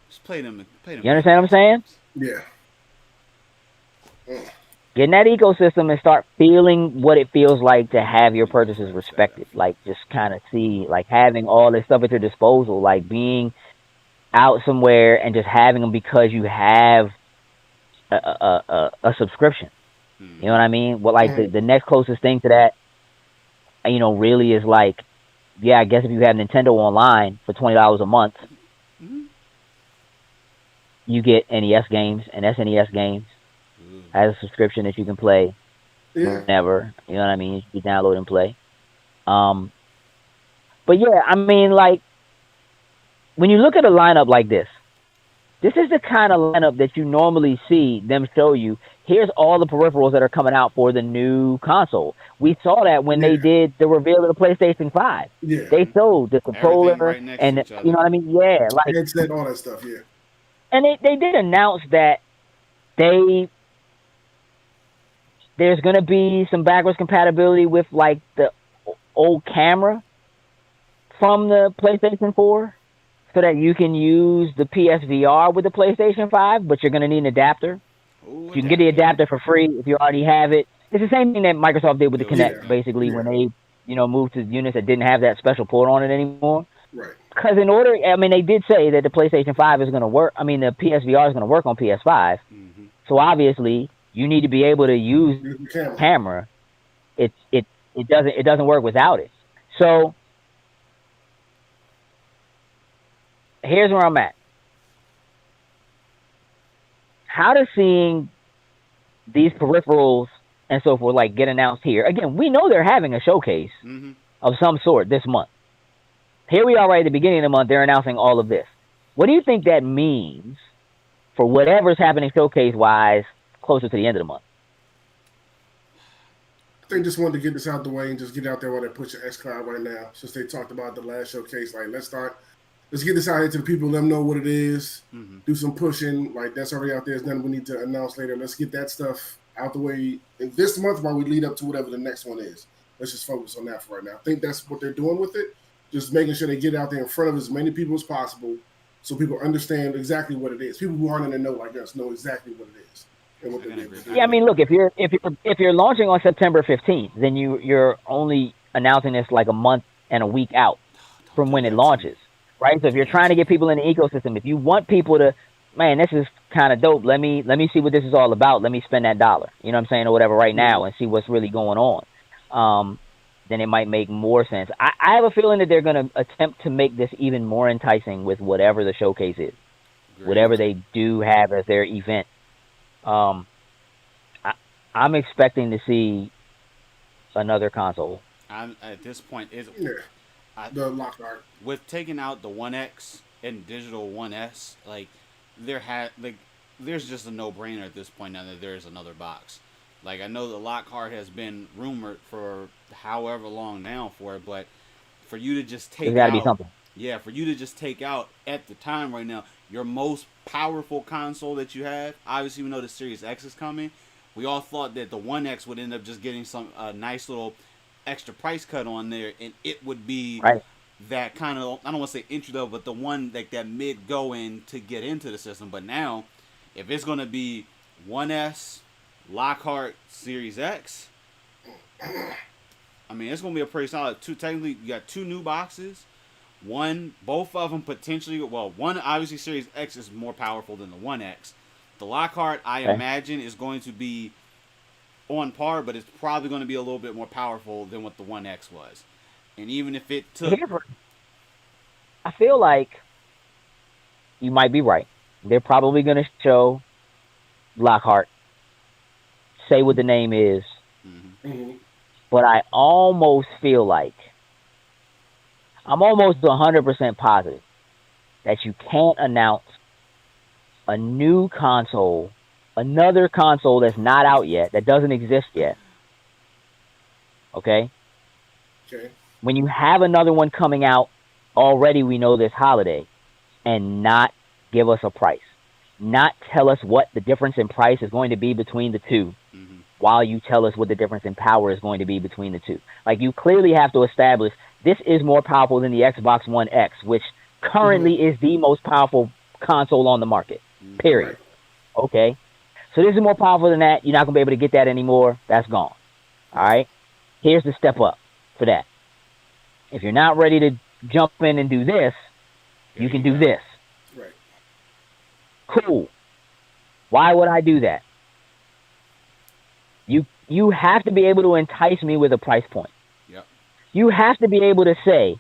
Just play them You Game understand what I'm Pass saying? games. Yeah. Mm. Get in that ecosystem and start feeling what it feels like to have your Let me go purchases fast that respected. Like just kind of see, like having all this stuff at your disposal, like being out somewhere and just having them because you have a subscription. You know Mm-hmm. what I mean? Well, like Mhm. the next closest thing to that, really is like, yeah, I guess if you have Nintendo Online for $20 a month, Mm-hmm. you get NES games and SNES games Ooh. as a subscription that you can play Yeah. whenever. You know what I mean? You download and play. Um, but yeah, I mean, like when you look at a lineup like this is the kind of lineup that you normally see them show you. Here's all the peripherals that are coming out for the new console. We saw that when they Yeah. did the reveal of the PlayStation 5. Yeah. They showed the Everything controller right next to and each you other. know what I mean? Yeah, like Headset, all that stuff. Yeah. and they did announce that they there's gonna be some backwards compatibility with like the old camera from the PlayStation 4 so that you can use the PSVR with the PlayStation 5, but you're gonna need an adapter. Ooh, You can get the adapter. adapter for free if you already have it. It's the same thing that Microsoft did with the Did with Kinect, Yeah. Kinect. basically, when Yeah. they, moved to units that didn't have that special port on it anymore. Right. Because they did say that the PlayStation 5 is going to work. I mean, the PSVR is going to work on PS5. Mm-hmm. So obviously, you need to be able to use Use the camera. camera. It doesn't work without it. So here's where I'm at. How does seeing these peripherals and so forth like get announced here? Again, we know they're having a showcase Mm-hmm. of some sort this month. Here we are right at the beginning of the month. They're announcing all of this. What do you think that means for whatever's happening showcase wise closer to the end of the month? I think just wanted to get this out the way and just get out there while they push your xCloud right now. Since they talked about the last showcase, like let's get this out here to the people, let them know what it is. Mm-hmm. Do some pushing. Like that's already out there. There's nothing we need to announce later. Let's get that stuff out the way in this month while we lead up to whatever the next one is. Let's just focus on that for right now. I think that's what they're doing with it. Just making sure they get out there in front of as many people as possible, so people understand exactly what it is. People who aren't in the know like us know exactly what it is and what I they're can doing. agree with Yeah, I that. mean, look, if you're launching on September 15th, then you're only announcing this like a month and a week out Don't from do when it that to me. launches, right? So if Do you're that trying to to get me. people in the ecosystem, if you want people to, man, this is kind of dope. Let me see what this is all about. Let me spend that dollar, you know what I'm saying, or whatever, right now, and see what's really going on. Then it might make more sense. I have a feeling that they're going to attempt to make this even more enticing with whatever the showcase is, Agreed. whatever they do have as their event. Um, I, I'm expecting to see another console. I'm at this point is Yeah, I the Lockhart. with taking out the One X and digital One S, like there's just a no brainer at this point now that there's another box. Like I know the Lockhart has been rumored for however long now for it, but for you to just There's take got to be out something. yeah, for you to just take out at the time right now your most powerful console that you have. Obviously, we know the Series X is coming. We all thought that the One X would end up just getting some nice little extra price cut on there, and it would be Right. that kind of I don't want to say entry level, but the one like that mid go in to get into the system. But now, if it's gonna be One S, Lockhart, Series X, I mean, it's gonna be a pretty solid two. Technically, you got two new boxes. Both of them potentially. Well, one obviously Series X is more powerful than the One X. The Lockhart, I imagine, is going to be on par, but it's probably going to be a little bit more powerful than what the One X was. And even if it took, I feel like you might be right. They're probably going to show Lockhart, say what the name is, but I almost feel like I'm almost 100% positive that you can't announce a new console, another console that's not out yet, that doesn't exist yet. Okay? Okay. When you have another one coming out already, we know this holiday, and not give us a price. Not tell us what the difference in price is going to be between the two, while you tell us what the difference in power is going to be between the two. Like, you clearly have to establish this is more powerful than the Xbox One X, which currently is the most powerful console on the market. Period. Right. Okay? So this is more powerful than that. You're not going to be able to get that anymore. That's gone. All right? Here's the step up for that. If you're not ready to jump in and do this, you can do this. Right. Cool. Why would I do that? You have to be able to entice me with a price point. Yep. You have to be able to say,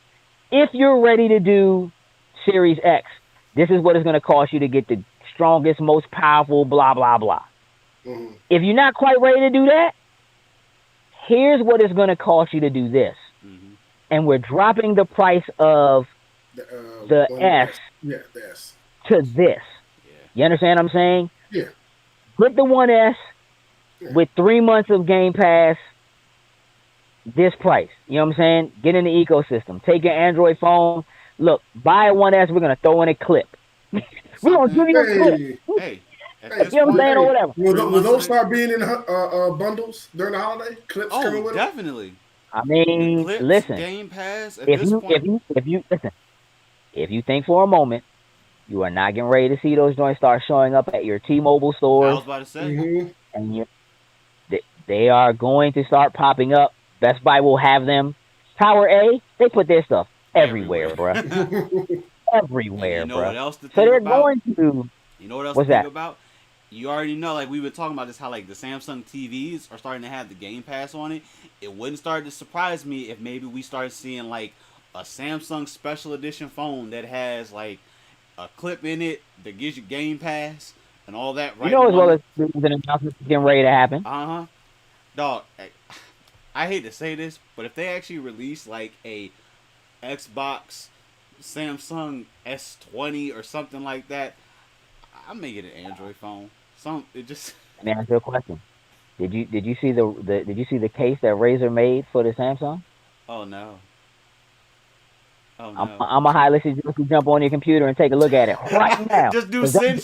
if you're ready to do Series X, this is what it's going to cost you to get the strongest, most powerful, blah, blah, blah. If you're not quite ready to do that, here's what it's going to cost you to do this. And we're dropping the price of the S, the S to this. Yeah. You understand what I'm saying? Yeah. Put the One S with 3 months of Game Pass, this price. You know what I'm saying? Get in the ecosystem. Take your Android phone. Look, buy a One S. We're going to throw in a clip. We're going to give you a clip. Hey. You know what I'm saying, or whatever. Will those start being in bundles during the holiday? Clips coming with definitely. I mean, Clips, listen. Game Pass. If you listen, if you think for a moment, you are not getting ready to see those joints start showing up at your T-Mobile I stores, was about to say. and they are going to start popping up. Best Buy will have them. Power A, they put their stuff everywhere, bro. Everywhere, You know bro. what else to think So they're about? going to. You know what else What's to think that? about? You already know, like we were talking about this, how like the Samsung TVs are starting to have the Game Pass on it. It wouldn't start to surprise me if maybe we started seeing like a Samsung special edition phone that has like a clip in it that gives you Game Pass and all that. Right? You know as well as there's an announcement getting ready to happen. Dog, I hate to say this, but if they actually release like a Xbox Samsung S20 or something like that, I may get an Android phone. It just. Let me ask you a question. Did you see the case that Razer made for the Samsung? Oh no. I'm a highly suggest you jump on your computer and take a look at it right now. Just do 'cause sin.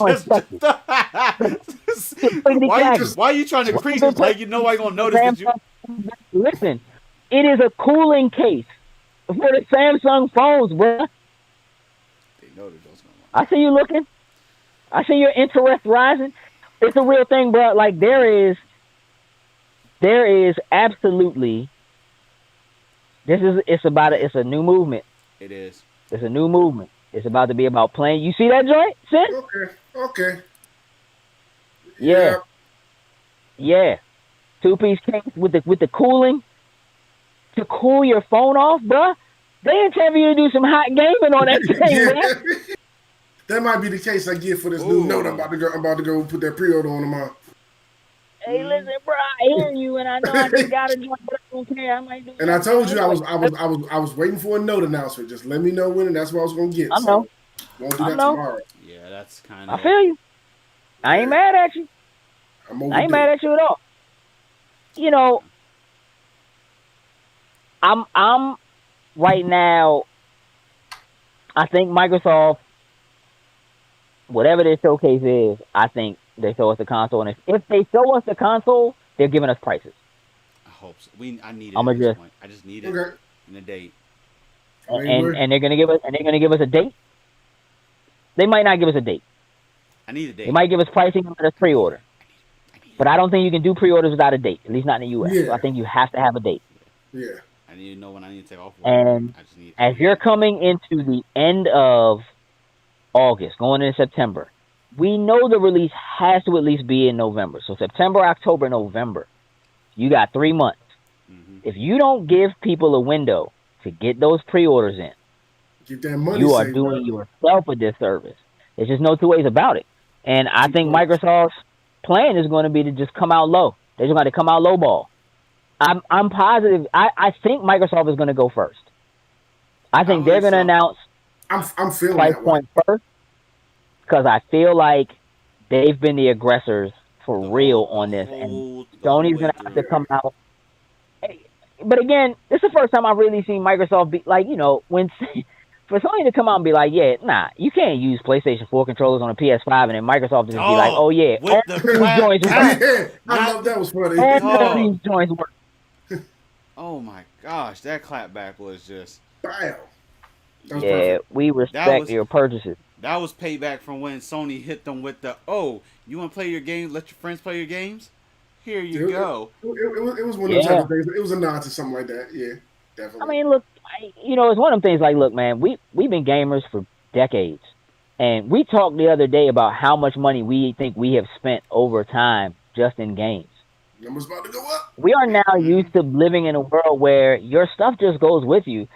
Why are you trying to preach it like you know I gonna notice that you? Listen, it is a cooling case for the Samsung phones, bro. They know that those gonna. I see you looking. I see your interest rising. It's a real thing, bro. Like there is absolutely. It's a new movement. It is. It's a new movement. It's about to be about playing. You see that joint, Sid? Okay. Yeah. 2-piece case with the cooling to cool your phone off, bruh. They ain't telling you to do some hot gaming on that thing, man. That might be the case I get for this new note. I'm about to go put that pre-order on tomorrow. Hey, listen, bro, I hear you, and I know I just got a joint, but I don't care. I might do. And I told you I was waiting for a note announcement. Just let me know when, and that's what I was gonna get. I know. So won't do that tomorrow. Yeah, that's kind of. I feel you. I ain't mad at you. I ain't mad at you at all. You know, I'm right now. I think Microsoft, whatever their showcase is, I think they show us the console, and if they show us the console, they're giving us prices. I hope so. I need it at this point. I just need it in a date. And they're gonna give us a date. They might not give us a date. I need a date. They might give us pricing and let us pre-order. But I don't think you can do pre-orders without a date, at least not in the U.S. Yeah. So I think you have to have a date. Yeah. I need to know when I need to take off work. And I just need. I as need you're coming into the end of August, going into September, we know the release has to at least be in November. So September, October, November. You got 3 months. hmm If you don't give people a window to get those pre-orders in, Get that money you are saved doing up. yourself a disservice. There's just no two ways about it. And I think 2 points. Microsoft's plan is going to be to just come out low. They're just going to come out low ball. I'm positive. I think Microsoft is going to go first. I I think they're believe going to so. announce I'm feeling price that way. point first because I feel like they've been the aggressors for The real whole, the on this, and whole, the whole Sony's way going to have to through. come out. But again, this is the first time I've really seen Microsoft be like, when for Sony to come out and be like, yeah, nah, you can't use PlayStation 4 controllers on a PS5, and then Microsoft to just be like, Dog oh yeah, with all the these clap joints back. work. Yeah, I Not love that was funny. All dog. these joints work. Oh my gosh, that clapback was just. Bam. That was Yeah, perfect. we That respect was your purchases. that was payback from when Sony hit them with the you want to play your game? Let your friends play your games. Here you It, it, go. it was one of them type Yeah. of things. It was a nod to something like that. Yeah, I definitely. mean, look, it's one of them things like, look, man, we've been gamers for decades. And we talked the other day about how much money we think we have spent over time just in games. Numbers about to go up. We are now hmm used to living in a world where your stuff just goes with you.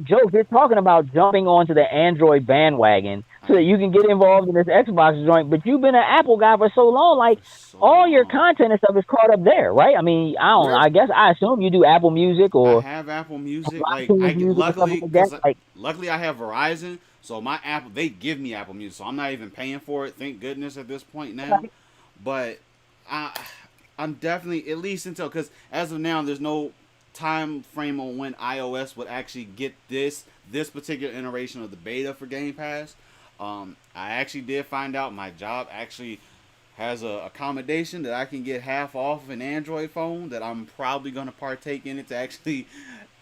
Joe, you're talking about jumping onto the Android bandwagon so that you can get involved in this Xbox joint, but you've been an Apple guy for so long, like For so all your long. content and stuff is caught up there, right? I mean, I don't. Yep. I guess I assume you do Apple Music I or have Apple Music. Like iTunes Music or something like that. Like, luckily I have Verizon, so my Apple they give me Apple Music, so I'm not even paying for it. Thank goodness at this point now. But I I'm definitely at least until because as of now there's no time frame on when iOS would actually get this particular iteration of the beta for Game Pass. I actually did find out my job actually has a accommodation that I can get half off of an Android phone that I'm probably gonna partake in it to actually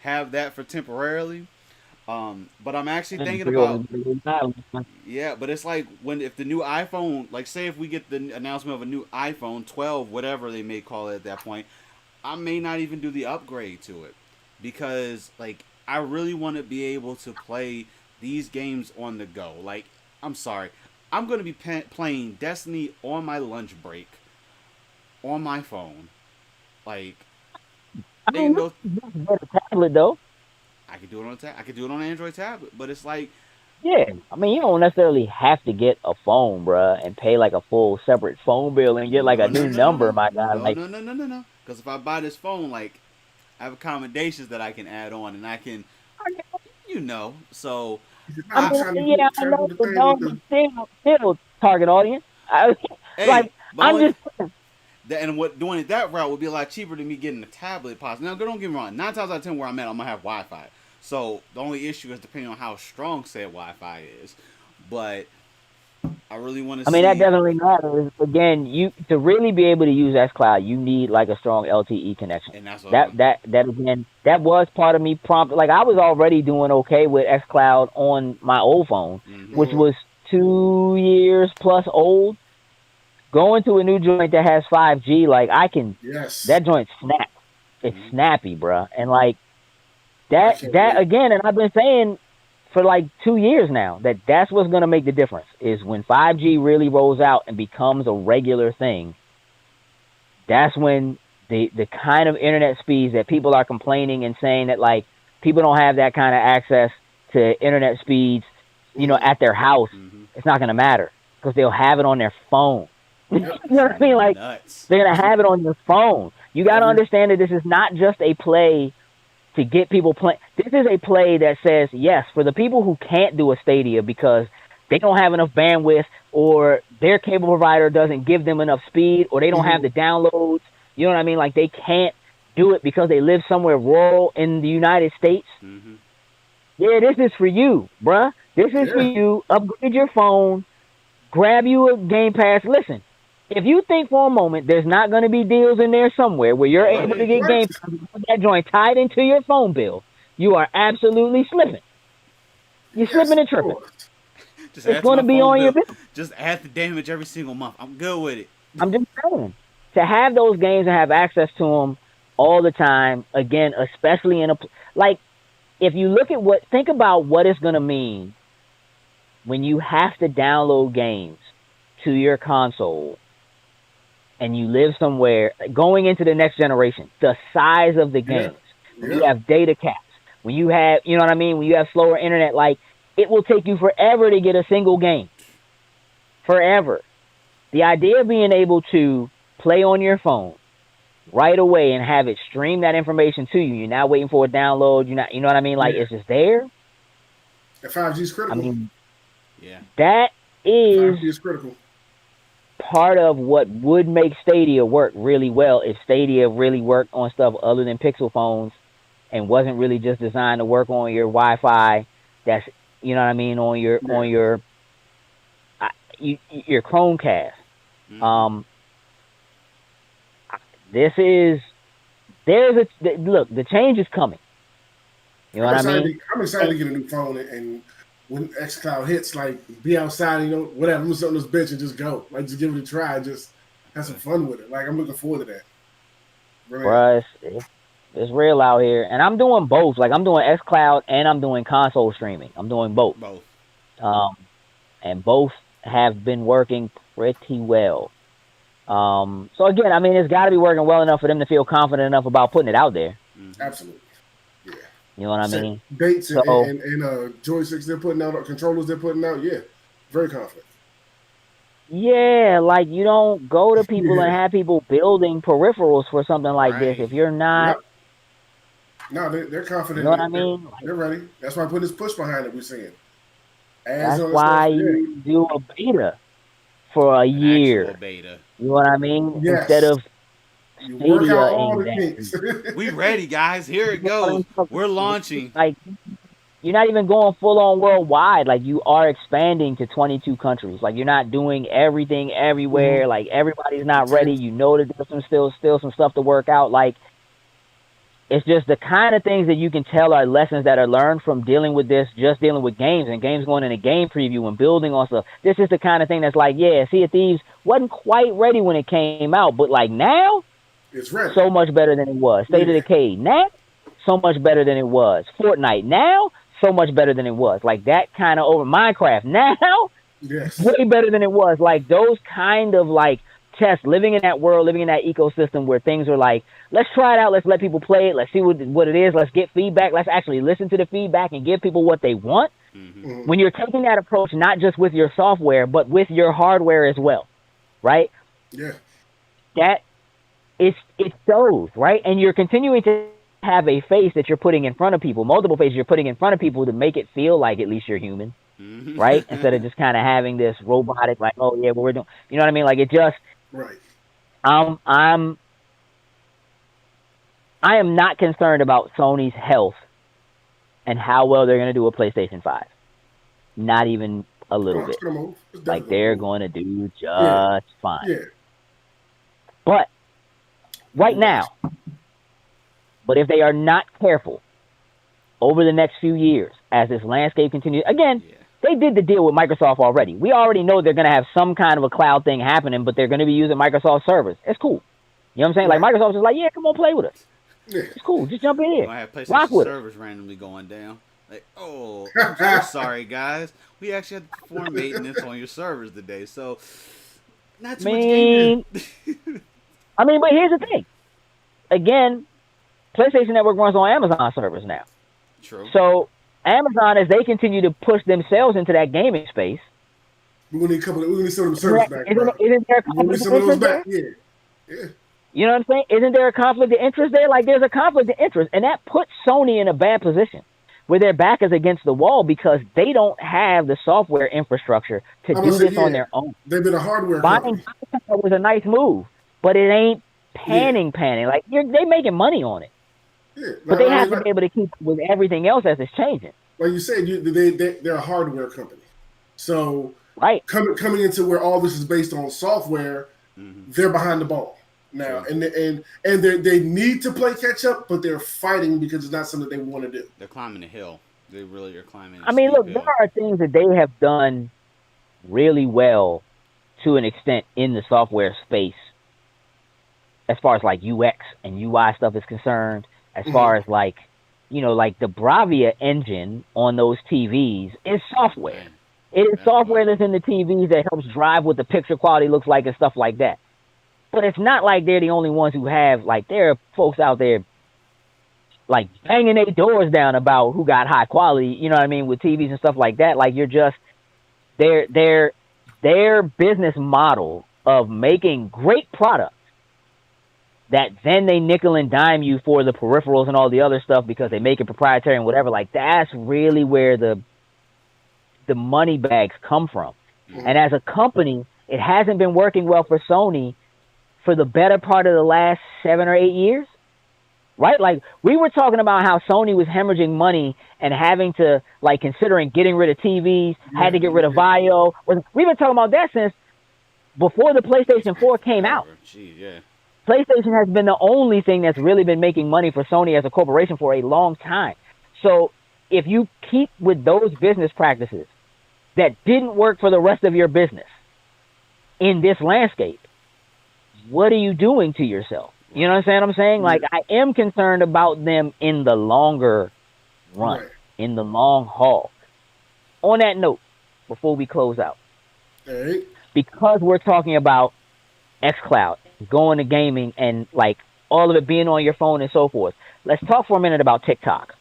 have that for temporarily. But I'm actually thinking about yeah, but it's like when if the new iPhone, like say if we get the announcement of a new iPhone 12, whatever they may call it at that point, I may not even do the upgrade to it because like I really want to be able to play these games on the go. Like I'm sorry, I'm gonna be playing Destiny on my lunch break on my phone. Like I ain't mean, no, a tablet though. I could do it on I could do it on an Android tablet, but it's like Yeah, I mean, you don't necessarily have to get a phone, bruh, and pay like a full separate phone bill and get like no a no new no no number, no my guy. no Like, no no no no no. Because if I buy this phone, like I have accommodations that I can add on, and I can so He said, I nah, I'm mean, trying to yeah, I trying to know, do the but thing with don't the. still target audience. hey, Like, but I'm only just and what doing it that route would be a lot cheaper than me getting a tablet. Possibly now, don't get me wrong. 9 times out of 10, where I'm at, I'm gonna have Wi-Fi. So the only issue is depending on how strong said Wi-Fi is. But I really want to I mean, that see, definitely matters. Again, you to really be able to use xCloud, you need like a strong LTE connection. and that's what That again, that was part of me prompt. Like I was already doing okay with xCloud on my old phone, hmm which Mhm. was 2 years plus old. Going to a new joint that has 5G, like Yes, that joint snaps. It's hmm snappy, bruh. And like I that, can't that wait. again, and I've been saying for like 2 years now that's what's gonna make the difference is when 5G really rolls out and becomes a regular thing. That's when the kind of internet speeds that people are complaining and saying that like people don't have that kind of access to internet speeds, Mhm. at their house. hmm It's not gonna matter because they'll have it on their phone. you Yep. know what I mean? Like nuts. they're gonna have it on your phone. You got to Every understand that this is not just a play to get people playing. This is a play that says yes for the people who can't do a Stadia because they don't have enough bandwidth or their cable provider doesn't give them enough speed or they don't have mhm. the downloads. You know what I mean? Like they can't do it because they live somewhere rural in the United States. hmm Yeah, this is for you, bruh. This is for Yeah. you. Upgrade your phone. Grab you a Game Pass. Listen, if you think for a moment there's not going to be deals in there somewhere where you're Oh able yeah. to get What? Game Pass with that joint tied into your phone bill, you are absolutely slipping. You're Yes, slipping of and tripping. course. Just It's add to going my to be phone on your bill. bill. Just add the damage every single month. I'm good with it. I'm just saying. To have those games and have access to them all the time. Again, especially in like, if you think about what it's gonna mean when you have to download games to your console and you live somewhere going into the next generation. The size of the games, when you have data caps, when you have, you know what I mean, when you have slower internet, like, it will take you forever to get a single game. Forever. The idea of being able to play on your phone right away and have it stream that information to you. You're not waiting for a download. You're not, you know what I mean? Like, it's just there. The 5G is critical. I mean, yeah, that is 5G is critical. Part of what would make Stadia work really well if Stadia really worked on stuff other than Pixel phones and wasn't really just designed to work on your Wi-Fi. That's, you know what I mean, on your your Chromecast. Mm-hmm. Look, the change is coming. You know what I mean? I'm excited to get a new phone, and when xCloud hits, like, be outside, you know, whatever, I'm sit on this bench and just go. Like, just give it a try, just have some fun with it. Like, I'm looking forward to that. Really. Bruh, it's real out here. And I'm doing both. Like, I'm doing xCloud and I'm doing console streaming. I'm doing both. And both have been working pretty well. So again, I mean, it's got to be working well enough for them to feel confident enough about putting it out there. Absolutely. Yeah. You know what I mean? Dates and joysticks they're putting out, or controllers they're putting out, yeah. Very confident. Yeah, like, you don't go to people and have people building peripherals for something like this if you're not. No, they're confident. You know what I mean? They're ready. That's why I put this push behind it. We're seeing. That's why you do a beta for a year. Beta. You know what I mean? Yes. Instead of you work out all the kinks. We ready, guys. Here it goes. We're launching. Like, you're not even going full on worldwide. Like, you are expanding to 22 countries. Like, you're not doing everything everywhere. Like, everybody's not ready. You know that there's still some stuff to work out. Like, it's just the kind of things that you can tell are lessons that are learned from dealing with this, just dealing with games and games going into game preview and building on stuff. This is the kind of thing that's like, yeah, Sea of Thieves wasn't quite ready when it came out, but like now, it's ready. So much better than it was. State of Decay now, so much better than it was. Fortnite now, so much better than it was. Like, that kind of over Minecraft now, way better than it was. Like, those kind of like tests, living in that world, living in that ecosystem where things are like, let's try it out, let's let people play it, let's see what it is, let's get feedback, let's actually listen to the feedback and give people what they want. Mm-hmm. When you're taking that approach, not just with your software, but with your hardware as well, right? Yeah. That it shows, right? And you're continuing to have a face that you're putting in front of people, multiple faces you're putting in front of people to make it feel like at least you're human, right? Instead of just kind of having this robotic, like, oh yeah, what we're doing, you know what I mean? Like, it just, right. I am not concerned about Sony's health and how well they're going to do with PlayStation 5. Not even a little bit. Like, they're going to do just fine. Yeah. But right now, but if they are not careful over the next few years as this landscape continues, again, they did the deal with Microsoft already. We already know they're going to have some kind of a cloud thing happening, but they're going to be using Microsoft servers. It's cool. You know what I'm saying? Like, Microsoft's just like, yeah, come on, play with us. Yeah. It's cool. Just jump in here. I have PlayStation servers randomly going down. Like, oh, I'm so sorry, guys. We actually had to perform maintenance on your servers today, so not too much gaming. I mean, but here's the thing. Again, PlayStation Network runs on Amazon servers now. True. So Amazon, as they continue to push themselves into that gaming space, we need some of them servers back. Isn't there a conflict of interest there? Yeah. You know what I'm saying? Isn't there a conflict of interest there? Like, there's a conflict of interest, and that puts Sony in a bad position where their back is against the wall because they don't have the software infrastructure to do this on their own. They've been a hardware company. Buying was a nice move, but it ain't panning. Like, they making money on it. Yeah. But they have to be able to keep with everything else as it's changing. Like you said, they're a hardware company. So coming into where all this is based on software, they're behind the ball now. And they need to play catch up, but they're fighting because it's not something they want to do. They're climbing a hill. They really are climbing I mean, look, there are things that they have done really well to an extent in the software space. as far as like UX and UI stuff is concerned, as far as like, like the Bravia engine on those TVs is software. It is software that's in the TVs that helps drive what the picture quality looks like and stuff like that. But it's not like they're the only ones who have, like, there are folks out there, like, banging their doors down about who got high quality, you know what I mean, with TVs and stuff like that. Like, you're just, their business model of making great products that then they nickel and dime you for the peripherals and all the other stuff because they make it proprietary and whatever, like, that's really where the money bags come from. And as a company, it hasn't been working well for Sony for the better part of the last 7 or 8 years, right? Like, we were talking about how Sony was hemorrhaging money and having to, like, considering getting rid of TVs, had to get rid of VAIO. We've been talking about that since before the PlayStation 4 came out. Jeez, yeah. PlayStation has been the only thing that's really been making money for Sony as a corporation for a long time. So if you keep with those business practices that didn't work for the rest of your business in this landscape, what are you doing to yourself? You know what I'm saying? Like, I am concerned about them in the longer run, in the long haul. On that note, before we close out, because we're talking about xCloud, going to gaming, and, like, all of it being on your phone and so forth, let's talk for a minute about TikTok.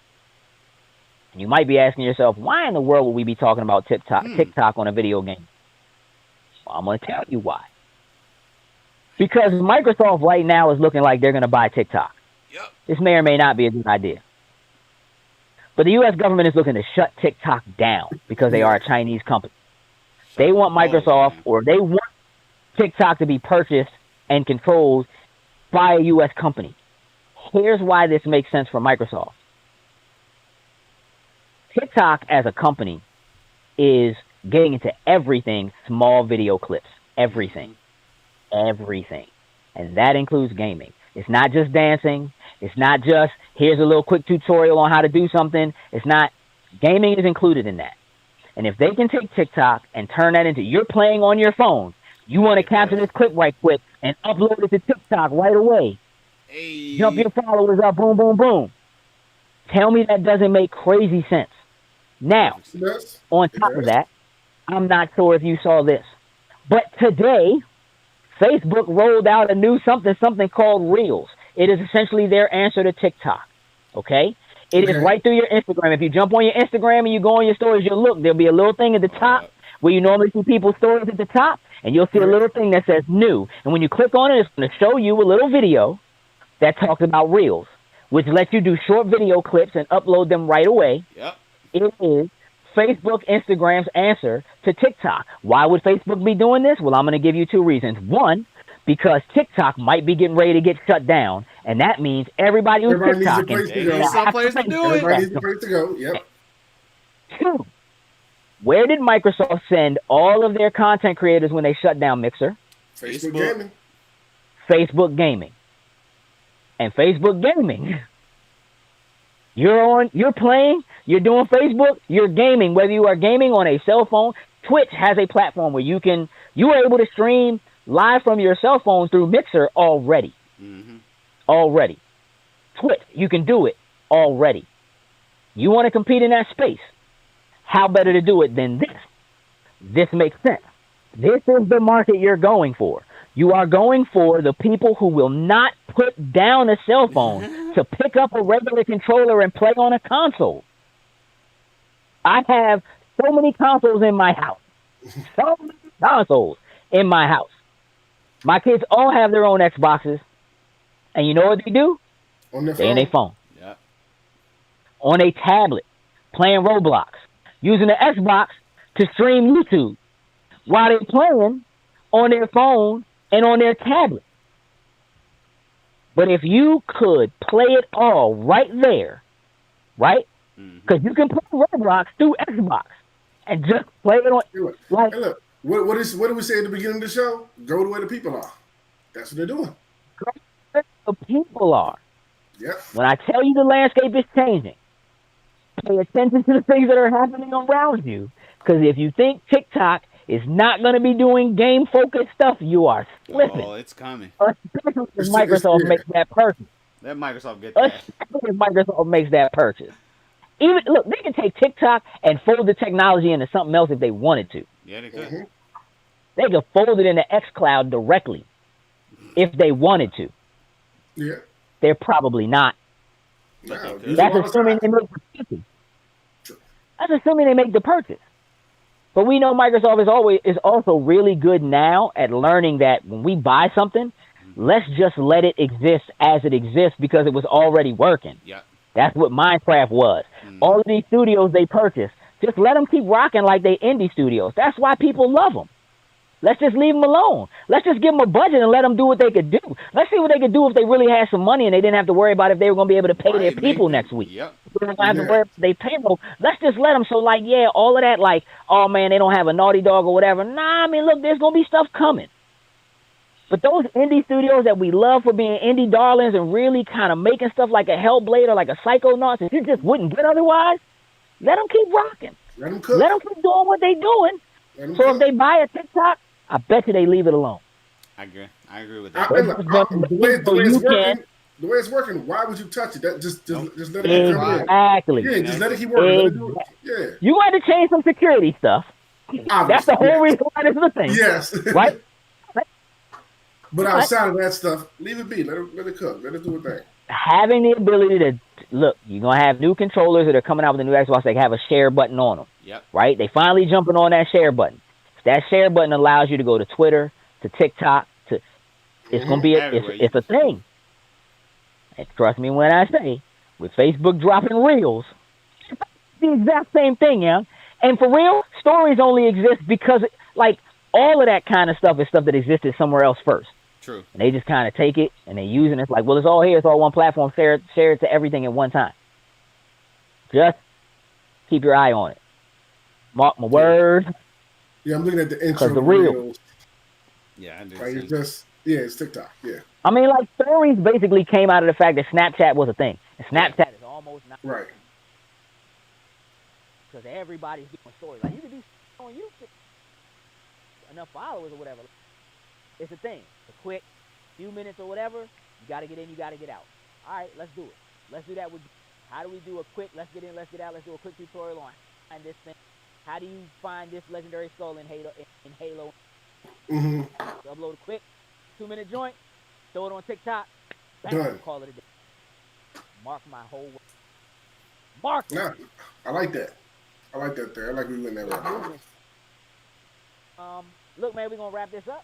You might be asking yourself, why in the world would we be talking about TikTok on a video game? Well, I'm going to tell you why. Because Microsoft right now is looking like they're going to buy TikTok. Yep. This may or may not be a good idea. But the U.S. government is looking to shut TikTok down because they are a Chinese company. They want Microsoft, or they want TikTok to be purchased and controlled by a U.S. company. Here's why this makes sense for Microsoft. TikTok as a company is getting into everything, small video clips, everything. And that includes gaming. It's not just dancing. It's not just, here's a little quick tutorial on how to do something. It's not, gaming is included in that. And if they can take TikTok and turn that into, you're playing on your phone, you want to capture this clip right quick and upload it to TikTok right away. Hey. Jump your followers up, boom, boom, boom. Tell me that doesn't make crazy sense. Now, on top of that, I'm not sure if you saw this, but today, Facebook rolled out a new something called Reels. It is essentially their answer to TikTok, okay? It is right through your Instagram. If you jump on your Instagram and you go on your stories, you'll look. There'll be a little thing at the top where you normally see people's stories at the top, and you'll see a little thing that says new. And when you click on it, it's going to show you a little video that talks about Reels, which lets you do short video clips and upload them right away. Yep. It is Facebook, Instagram's answer to TikTok. Why would Facebook be doing this? Well, I'm going to give you two reasons. One, because TikTok might be getting ready to get shut down, and that means everybody who's TikTok needs some place to do it. Everybody needs a place to go. Yep. Two, where did Microsoft send all of their content creators when they shut down Mixer? Facebook Gaming. Facebook Gaming. And Facebook Gaming, you're playing, you're doing Facebook, you're gaming. Whether you are gaming on a cell phone, Twitch has a platform where you are able to stream live from your cell phone through Mixer already. Already. Twitch, you can do it already. You want to compete in that space. How better to do it than this? This makes sense. This is the market you're going for. You are going for the people who will not put down a cell phone to pick up a regular controller and play on a console. I have so many consoles in my house. So many consoles in my house. My kids all have their own Xboxes. And you know what they do? On their They're phone. in their phone. Yeah. On a tablet. Playing Roblox. Using the Xbox to stream YouTube. While they're playing on their phone and on their tablet. But if you could play it all right there, right? Because you can play Roblox through Xbox and just play it on. Like, hey, look, what did we say at the beginning of the show? Go to where the people are. That's what they're doing. The people are. Yep. When I tell you the landscape is changing, pay attention to the things that are happening around you. Because if you think TikTok is not going to be doing game-focused stuff, you are slipping. Oh, it's coming. Especially if Microsoft makes that purchase. Let Microsoft get that. Especially if Microsoft makes that purchase. Even look, they can take TikTok and fold the technology into something else if they wanted to. Yeah, they could. Mm-hmm. They could fold it into xCloud directly if they wanted to. Yeah. They're probably not. No, That's assuming they make the purchase. That's assuming they make the purchase. But we know Microsoft is also really good now at learning that when we buy something, let's just let it exist as it exists because it was already working. Yeah. That's what Minecraft was. All of these studios they purchased, just let them keep rocking like they indie studios. That's why people love them. Let's just leave them alone. Let's just give them a budget and let them do what they could do. Let's see what they could do if they really had some money and they didn't have to worry about if they were going to be able to pay their people next week. Yep. They don't have to worry about their payroll. Let's just let them. So, like, yeah, all of that, like, oh, man, they don't have a Naughty Dog or whatever. Nah, I mean, look, there's going to be stuff coming. But those indie studios that we love for being indie darlings and really kind of making stuff like a Hellblade or like a Psychonauts that you just wouldn't get otherwise, let them keep rocking. Let them cook. Let them keep doing what they're doing. So if they buy a TikTok, I bet you they leave it alone. I agree with that. The way it's working, why would you touch it? Just let it come in. Exactly. Yeah, just let it keep working. Let it do it. Yeah. You got to change some security stuff. Obviously, that's the whole reason why this is a thing. Yes. Right? But outside of that stuff, leave it be. Let it cook. Let it do a thing. Having the ability to look, you're gonna have new controllers that are coming out with the new Xbox. They have a share button on them. Yep. Right? They finally jumping on that share button. That share button allows you to go to Twitter, to TikTok, it's gonna be it's a thing. And trust me when I say, with Facebook dropping reels, it's the exact same thing, yeah. And for real, stories only exist because like all of that kind of stuff is stuff that existed somewhere else first. True. And they just kind of take it and they use it. It's like, well, it's all here. It's all one platform. Share it to everything at one time. Just keep your eye on it. Mark my words. Yeah, I'm looking at the intro. The reels. Yeah, I do. Like it's TikTok. Yeah. I mean, like stories basically came out of the fact that Snapchat was a thing. And Snapchat is almost not right. Because everybody's doing stories. Like you can do on YouTube. Enough followers or whatever. It's a thing. It's a quick few minutes or whatever. You got to get in, you got to get out. All right, let's do it. Let's do that with. How do we do a quick? Let's get in, let's get out. Let's do a quick tutorial on find this thing. How do you find this legendary skull in Halo? Mm-hmm. Upload a quick 2-minute joint. Throw it on TikTok. Done. Call it a day. Mark my whole work. Mark. Yeah, I like that. I like that there. I like we went that way. Look, man, we're going to wrap this up.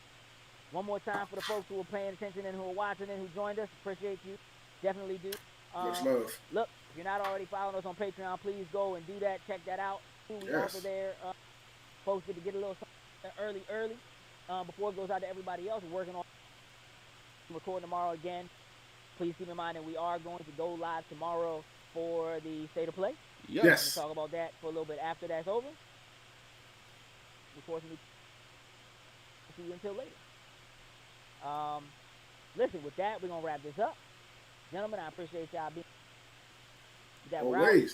One more time for the folks who are paying attention and who are watching and who joined us. Appreciate you. Definitely do. Much love. Look, if you're not already following us on Patreon, please go and do that. Check that out. We offer there. Folks get to get a little something early. Before it goes out to everybody else. We're working on recording tomorrow again. Please keep in mind that we are going to go live tomorrow for the State of Play. Yes. We're going to talk about that for a little bit after that's over. Unfortunately, see you until later. Listen, with that, we're going to wrap this up. Gentlemen, I appreciate y'all being that always.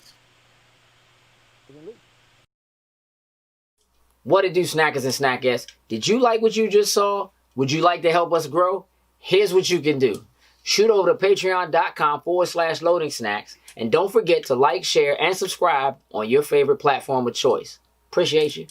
What it do, snackers and snackettes? Did you like what you just saw? Would you like to help us grow? Here's what you can do. Shoot over to patreon.com/loading snacks. And don't forget to like, share, and subscribe on your favorite platform of choice. Appreciate you.